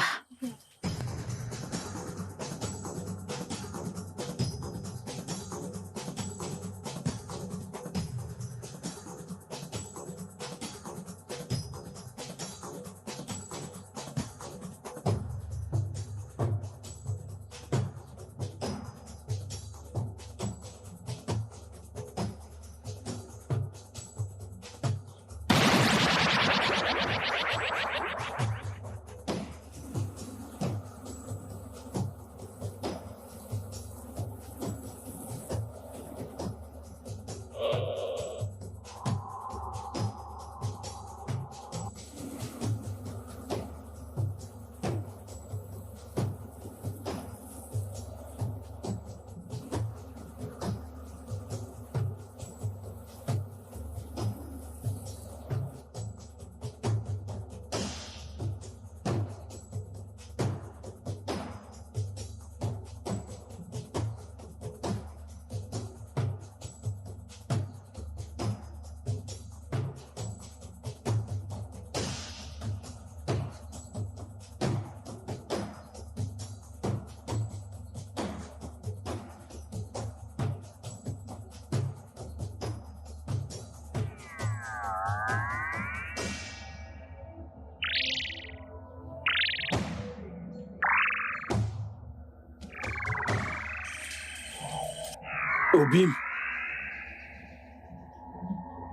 Obim.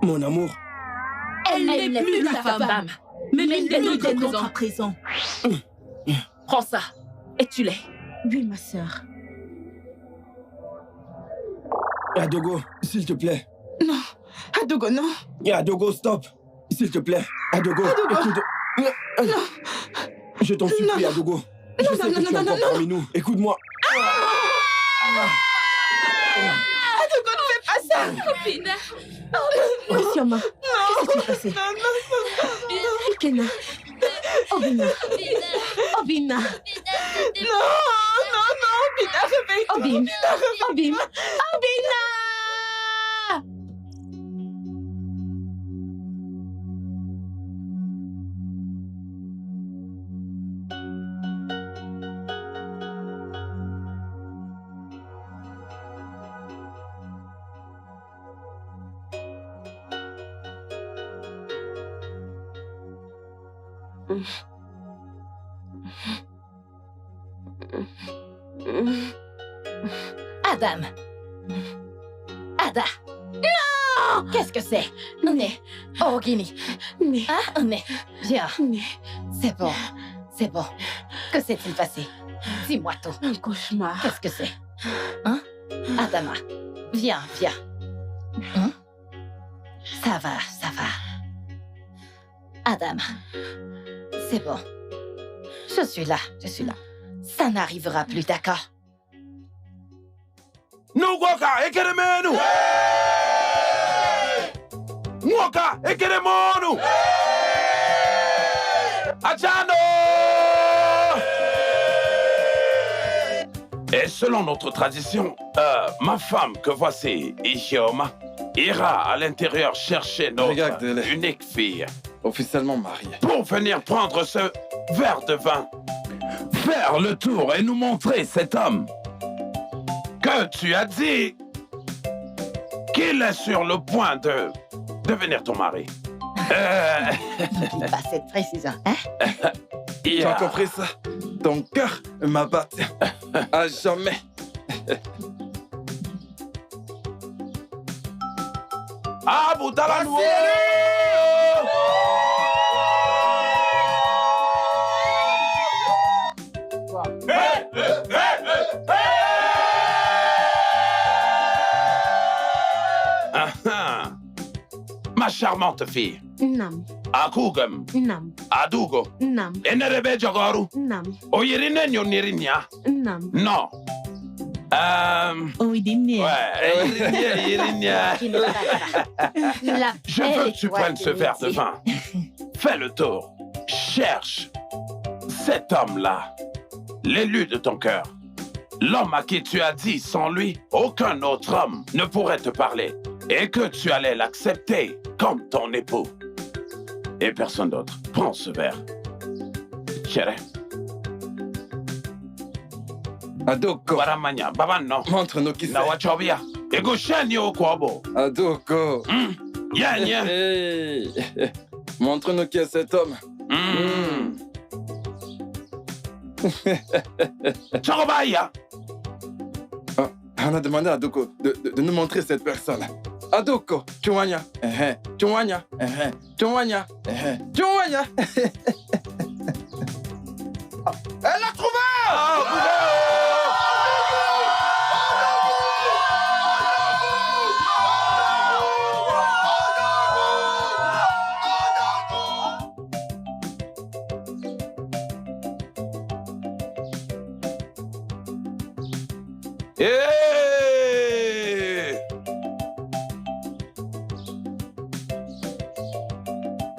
Mon amour. Elle n'est plus ta femme. Mais nous te à présent. Prends ça et tue-les. Oui, ma sœur. Adogo, s'il te plaît. Non. Adogo, non. Adogo, stop. S'il te plaît. Adogo, écoute. Non. Je t'en supplie, Adogo. Je sais que tu es encore parmi nous. Écoute-moi. Adogo, ne fais pas ça. Copine. Sioma, qu'est-ce qui s'est passé? Ikena. Obina. Obina. Non, Obina, réveille-toi. Obim. Obim. Obina. Adam. Ada. Non! Qu'est-ce que c'est? Né. Oh, Guinée. Né. Hein? Né. Viens. Né. C'est bon. C'est bon. Que s'est-il passé? Dis-moi tout. Un cauchemar. Qu'est-ce que c'est? Hein? Adama. Viens, viens. Hein? Ça va, ça va. Adam. C'est bon. Je suis là, je suis là. Ça n'arrivera plus, d'accord? Nugoka ekeremenu! Nugoka ekeremonu! Achano! Et selon notre tradition, ma femme que voici, Ishioma, ira à l'intérieur chercher notre unique fille. Officiellement mariée. Pour venir prendre ce verre de vin, faire le tour et nous montrer cet homme que tu as dit qu'il est sur le point de devenir ton mari. N'oublie pas cette précision, hein? Tu as compris ça? Ton cœur m'appartient à jamais. Ah, Boutalanouo! Ma charmante fille. Nam. Akugam. Nam. Adugo. Nam. Enerebe Jogoru. Nam. Oyirine Nyonirinya. Nam. Non. Oidinia. Ouais, Irinia. Je veux que tu prennes ce verre de vin. Fais le tour. Cherche cet homme-là, l'élu de ton cœur. L'homme à qui tu as dit sans lui, aucun autre homme ne pourrait te parler. Et que tu allais l'accepter comme ton époux. Et personne d'autre. Prends ce verre. Chérie. Adoko. Waramanya, babano. Montre-nous qui c'est. Nawachobia. Ego shani okwabo. Adoko. Yanya. Hey. Montre-nous qui est cet homme. Chorobaya. On a demandé à Adoko de nous montrer cette personne. Adoko, Chouania, Chouania, Chouania, Chouania. Elle l'a trouvé!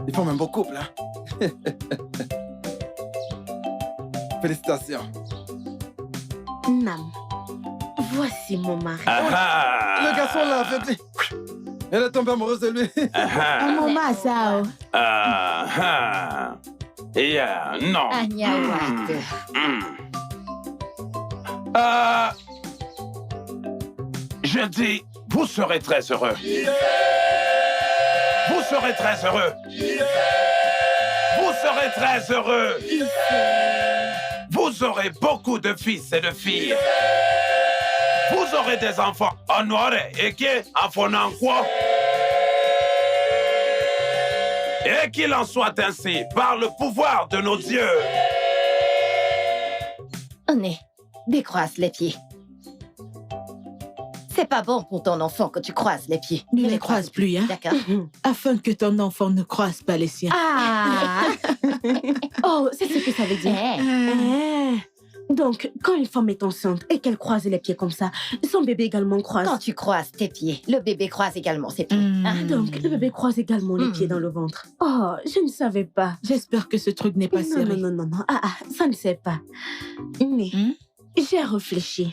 Ils forment un beau couple, hein? Félicitations. Nam, voici mon mari. Le garçon l'a aveuglé. Elle est tombée amoureuse de lui. Maman, ça. Yeah, non. Je dis, vous serez très heureux. Vous serez très heureux. Vous serez très heureux. Vous aurez beaucoup de fils et de filles. Vous aurez des enfants honorés et qui en font en quoi? Et qu'il en soit ainsi par le pouvoir de nos dieux. Oné, décroise les pieds. C'est pas bon pour ton enfant que tu croises les pieds. Ne les croise plus, hein? D'accord. Afin que ton enfant ne croise pas les siens. Ah! Oh, c'est ce que ça veut dire. Donc, quand une femme est enceinte et qu'elle croise les pieds comme ça, son bébé également croise. Quand tu croises tes pieds, le bébé croise également ses pieds. Donc, le bébé croise également les pieds dans le ventre. Oh, je ne savais pas. J'espère que ce truc n'est pas sérieux. Non. Ça ne sait pas. Mais j'ai réfléchi.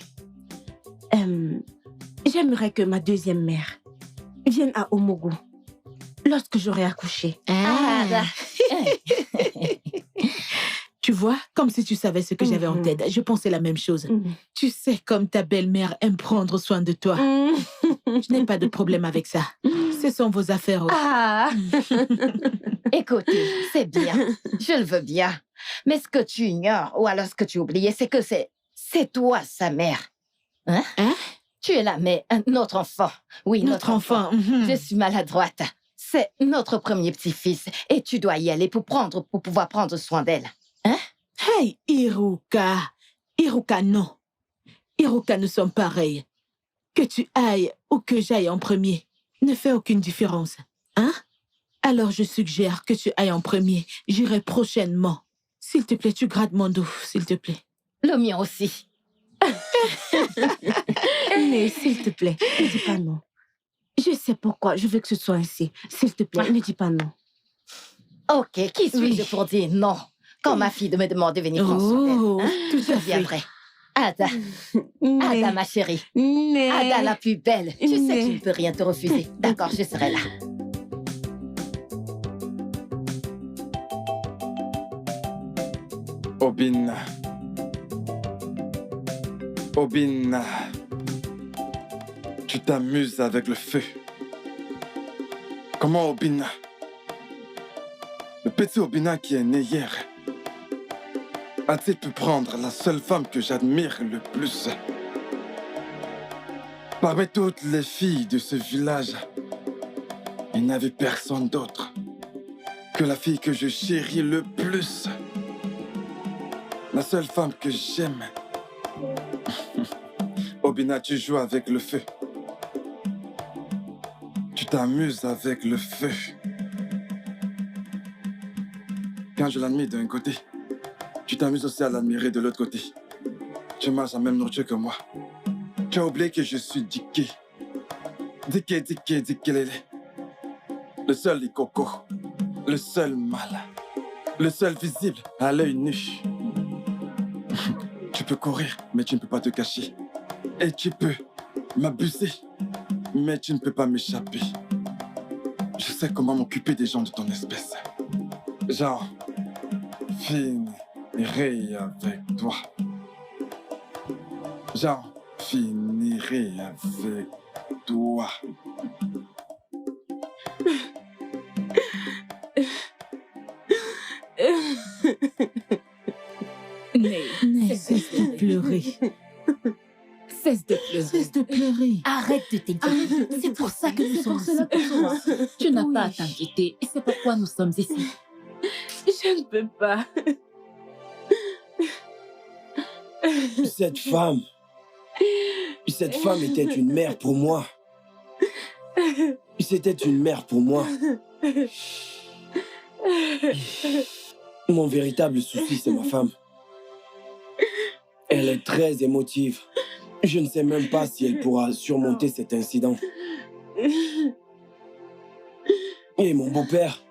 J'aimerais que ma deuxième mère vienne à Omogo lorsque j'aurai accouché. Tu vois, comme si tu savais ce que j'avais en tête. Je pensais la même chose. Tu sais comme ta belle-mère aime prendre soin de toi. Je n'ai pas de problème avec ça. Ce sont vos affaires. Écoutez, c'est bien. Je le veux bien. Mais ce que tu ignores, ou alors ce que tu oubliais, c'est que c'est toi, sa mère. Hein? Tu es là, mais notre enfant. Oui, notre enfant. Je suis maladroite. C'est notre premier petit-fils. Et tu dois y aller pour pouvoir prendre soin d'elle. Hein? Hey, Iruka. Iruka, non. Iruka, nous sommes pareils. Que tu ailles ou que j'aille en premier ne fait aucune différence. Hein? Alors je suggère que tu ailles en premier. J'irai prochainement. S'il te plaît, tu grattes mon dos, s'il te plaît. Le mien aussi. Mais s'il te plaît, ne dis pas non. Je sais pourquoi je veux que ce soit ainsi. S'il te plaît, ne dis pas non. Ok, qui suis-je pour dire non? Quand ma fille me demande de venir prendre soin d'elle, je viendrai. Ada, Ada ma chérie, Ada la plus belle. Tu sais que je ne peux rien te refuser. D'accord, je serai là. Obina. Obina. Tu t'amuses avec le feu. Comment Obina? Le petit Obina qui est né hier a-t-il pu prendre la seule femme que j'admire le plus? Parmi toutes les filles de ce village, il n'y avait personne d'autre que la fille que je chéris le plus. La seule femme que j'aime. Obina, tu joues avec le feu. Tu t'amuses avec le feu. Quand je l'admire d'un côté, tu t'amuses aussi à l'admirer de l'autre côté. Tu manges la même nourriture que moi. Tu as oublié que je suis Diké. Diké. Le seul Ikoko. Le seul mâle. Le seul visible à l'œil nu. Tu peux courir, mais tu ne peux pas te cacher. Et tu peux m'abuser, mais tu ne peux pas m'échapper. Je sais comment m'occuper des gens de ton espèce. Genre, finirai avec toi. J'en finirai avec toi. Cesse de pleurer. Cesse de pleurer. Cesse de pleurer. Arrête de t'inquiéter. C'est pour ça que nous sommes ici. Tu n'as pas à t'inquiéter. Et c'est pourquoi nous sommes ici. Je ne peux pas. Cette femme était une mère pour moi. C'était une mère pour moi. Mon véritable souci, c'est ma femme. Elle est très émotive. Je ne sais même pas si elle pourra surmonter cet incident. Et mon beau-père,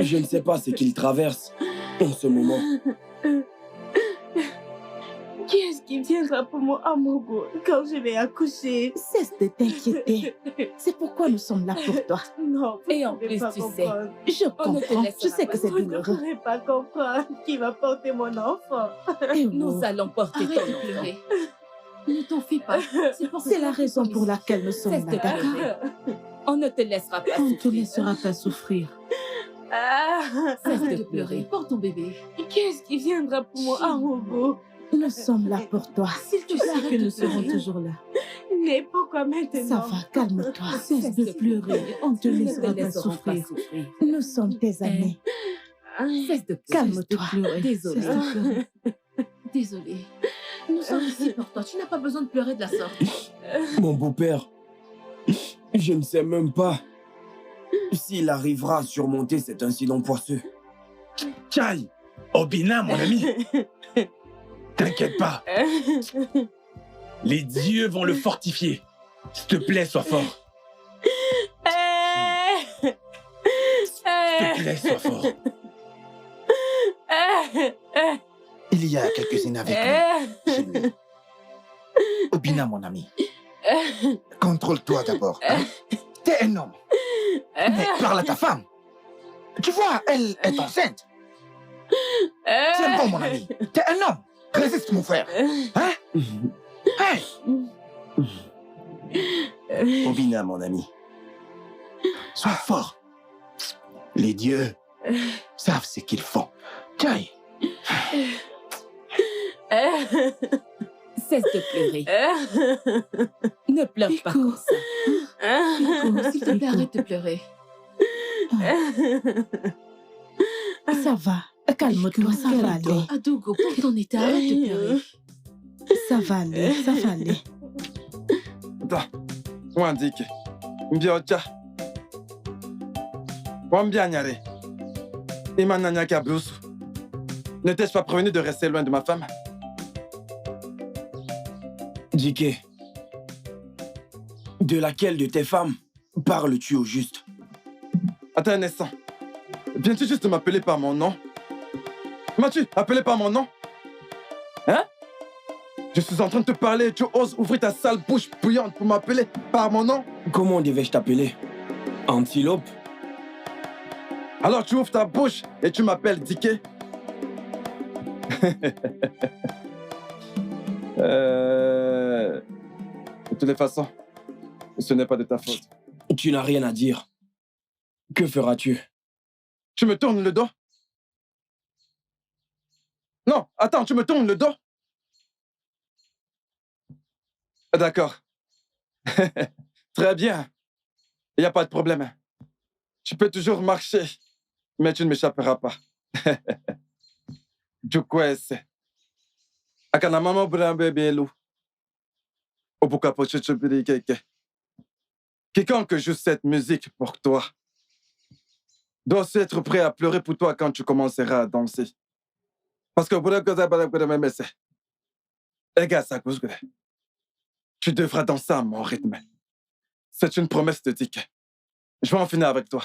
je ne sais pas ce qu'il traverse en ce moment. Qui est-ce qui viendra pour moi à Mogo quand je vais accoucher? Cesse de t'inquiéter. C'est pourquoi nous sommes là pour toi. Non, et en plus, tu sais, je comprends. Je sais que c'est Vous ne douloureux. pourrez pas comprendre qui va porter mon enfant. Et nous allons porter ton Arrête de enfant. pleurer. Ne t'en fais pas. C'est la raison pour laquelle nous sommes Cesse là, de d'accord? pleurer. On ne te laissera pas On ne te souffrir. laissera pas souffrir. Cesse Arrête de pleurer. Porte ton bébé. Qu'est-ce qui viendra pour moi, Arobo? Nous sommes là pour toi. S'il te Tu plaît, sais arrête que de nous serons pleurer. toujours là. Mais pourquoi maintenant? Ça va, calme-toi. Cesse de pleurer. On ne te Nous ne te laissera pas laisserons pas souffrir. souffrir. Nous sommes tes amis. Cesse de pleurer. Calme-toi. Désolée. Cesse de pleurer. Désolée. Nous sommes ici pour toi. Tu n'as pas besoin de pleurer de la sorte. Mon beau-père, je ne sais même pas s'il arrivera à surmonter cet incident poisseux. Chai, Obina, mon ami. T'inquiète pas. Les dieux vont le fortifier. S'il te plaît, sois fort. S'il te plaît, sois fort. Il y a quelques-unes avec nous. Chez lui. Obina, mon ami. Contrôle-toi d'abord. Hein? T'es un homme. Mais parle à ta femme. Tu vois, elle est enceinte. C'est bon, mon ami. T'es un homme. Résiste, mon frère. Hein? Hey! Obina, mon ami. Sois fort. Les dieux savent ce qu'ils font. Tiens. Cesse de pleurer. Ne pleure pas comme ça. Pico, s'il te plaît, arrête de pleurer. Ça va. Calme-toi, ça va aller. Adougo, pour ton état, arrête de pleurer. Ça va aller, ça va aller. Attends, Wandike, Mbiocha. Wambianyare. Imananyaka Brusu. Ne t'ai-je pas prévenu de rester loin de ma femme? Dike, de laquelle de tes femmes parles-tu au juste? Attends un instant. Viens-tu juste m'appeler par mon nom? M'as-tu appelé par mon nom? Hein? Je suis en train de te parler et tu oses ouvrir ta sale bouche bouillante pour m'appeler par mon nom? Comment devais-je t'appeler? Antilope? Alors tu ouvres ta bouche et tu m'appelles Dike? De toutes les façons, ce n'est pas de ta faute. Tu n'as rien à dire. Que feras-tu? Tu me tournes le dos? Non, attends, tu me tournes le dos? D'accord. Très bien. Il n'y a pas de problème. Tu peux toujours marcher, mais tu ne m'échapperas pas. Du coup, c'est... Akana mama brambe belu. Obuka pochuchu birikeke. Quiconque joue cette musique pour toi doit aussi être prêt à pleurer pour toi quand tu commenceras à danser. Parce que tu devras danser à mon rythme. C'est une promesse de Dike. Je vais en finir avec toi.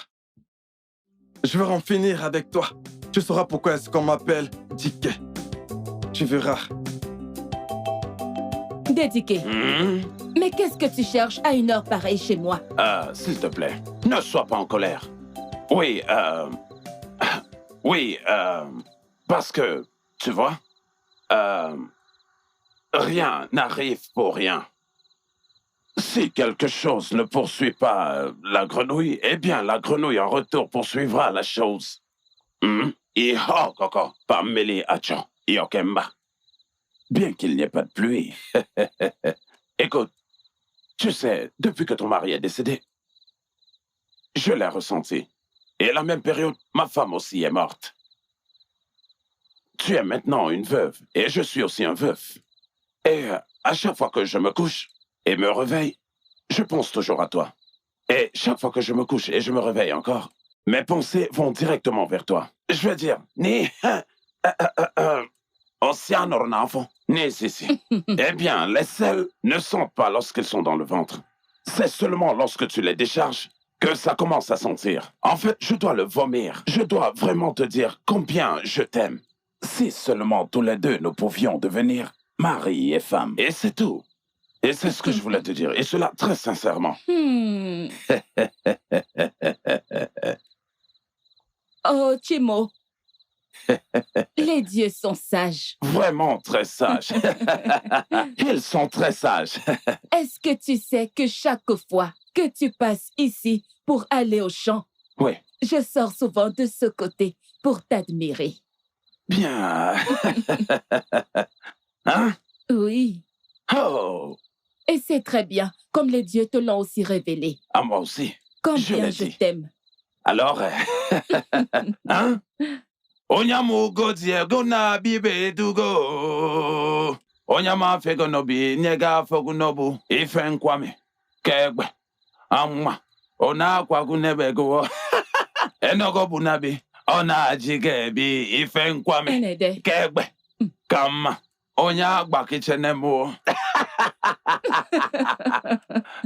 Je vais en finir avec toi. Tu sauras pourquoi est-ce qu'on m'appelle Dike. Tu verras. Dédiqué. Mais qu'est-ce que tu cherches à une heure pareille chez moi? S'il te plaît, ne sois pas en colère. Oui, parce que, tu vois, rien n'arrive pour rien. Si quelque chose ne poursuit pas la grenouille, eh bien, la grenouille en retour poursuivra la chose. Bien qu'il n'y ait pas de pluie. Écoute, tu sais, depuis que ton mari est décédé, je l'ai ressenti. Et à la même période, ma femme aussi est morte. Tu es maintenant une veuve, et je suis aussi un veuf. Et à chaque fois que je me couche et me réveille, je pense toujours à toi. Et chaque fois que je me couche et je me réveille encore, mes pensées vont directement vers toi. Je veux dire, ni... Eh bien, les selles ne sentent pas lorsqu'elles sont dans le ventre. C'est seulement lorsque tu les décharges que ça commence à sentir. En fait, je dois le vomir. Je dois vraiment te dire combien je t'aime. Si seulement tous les deux nous pouvions devenir mari et femme. Et c'est tout. Et c'est ce que je voulais te dire. Et cela très sincèrement. Oh, Chimo, Les dieux sont sages. Vraiment très sages. Ils sont très sages. Est-ce que tu sais que chaque fois que tu passes ici pour aller au champ, Oui. je sors souvent de ce côté pour t'admirer. Bien. Hein? Oui. Oh. Et c'est très bien, comme les dieux te l'ont aussi révélé. À moi aussi. Combien je t'aime. Alors, hein? Onyamu godie gona bibe dugo. Onyama fegonobi nyega fogunobu ifen kwame. Kegbe. Amma. Ona kwagunebe go. Enogo bunabi. Ona jigebi ifen kwame. Enede. Kegbe. Kama. Onya gbakichenemo.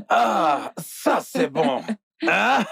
Ah, ça c'est bon. Hein?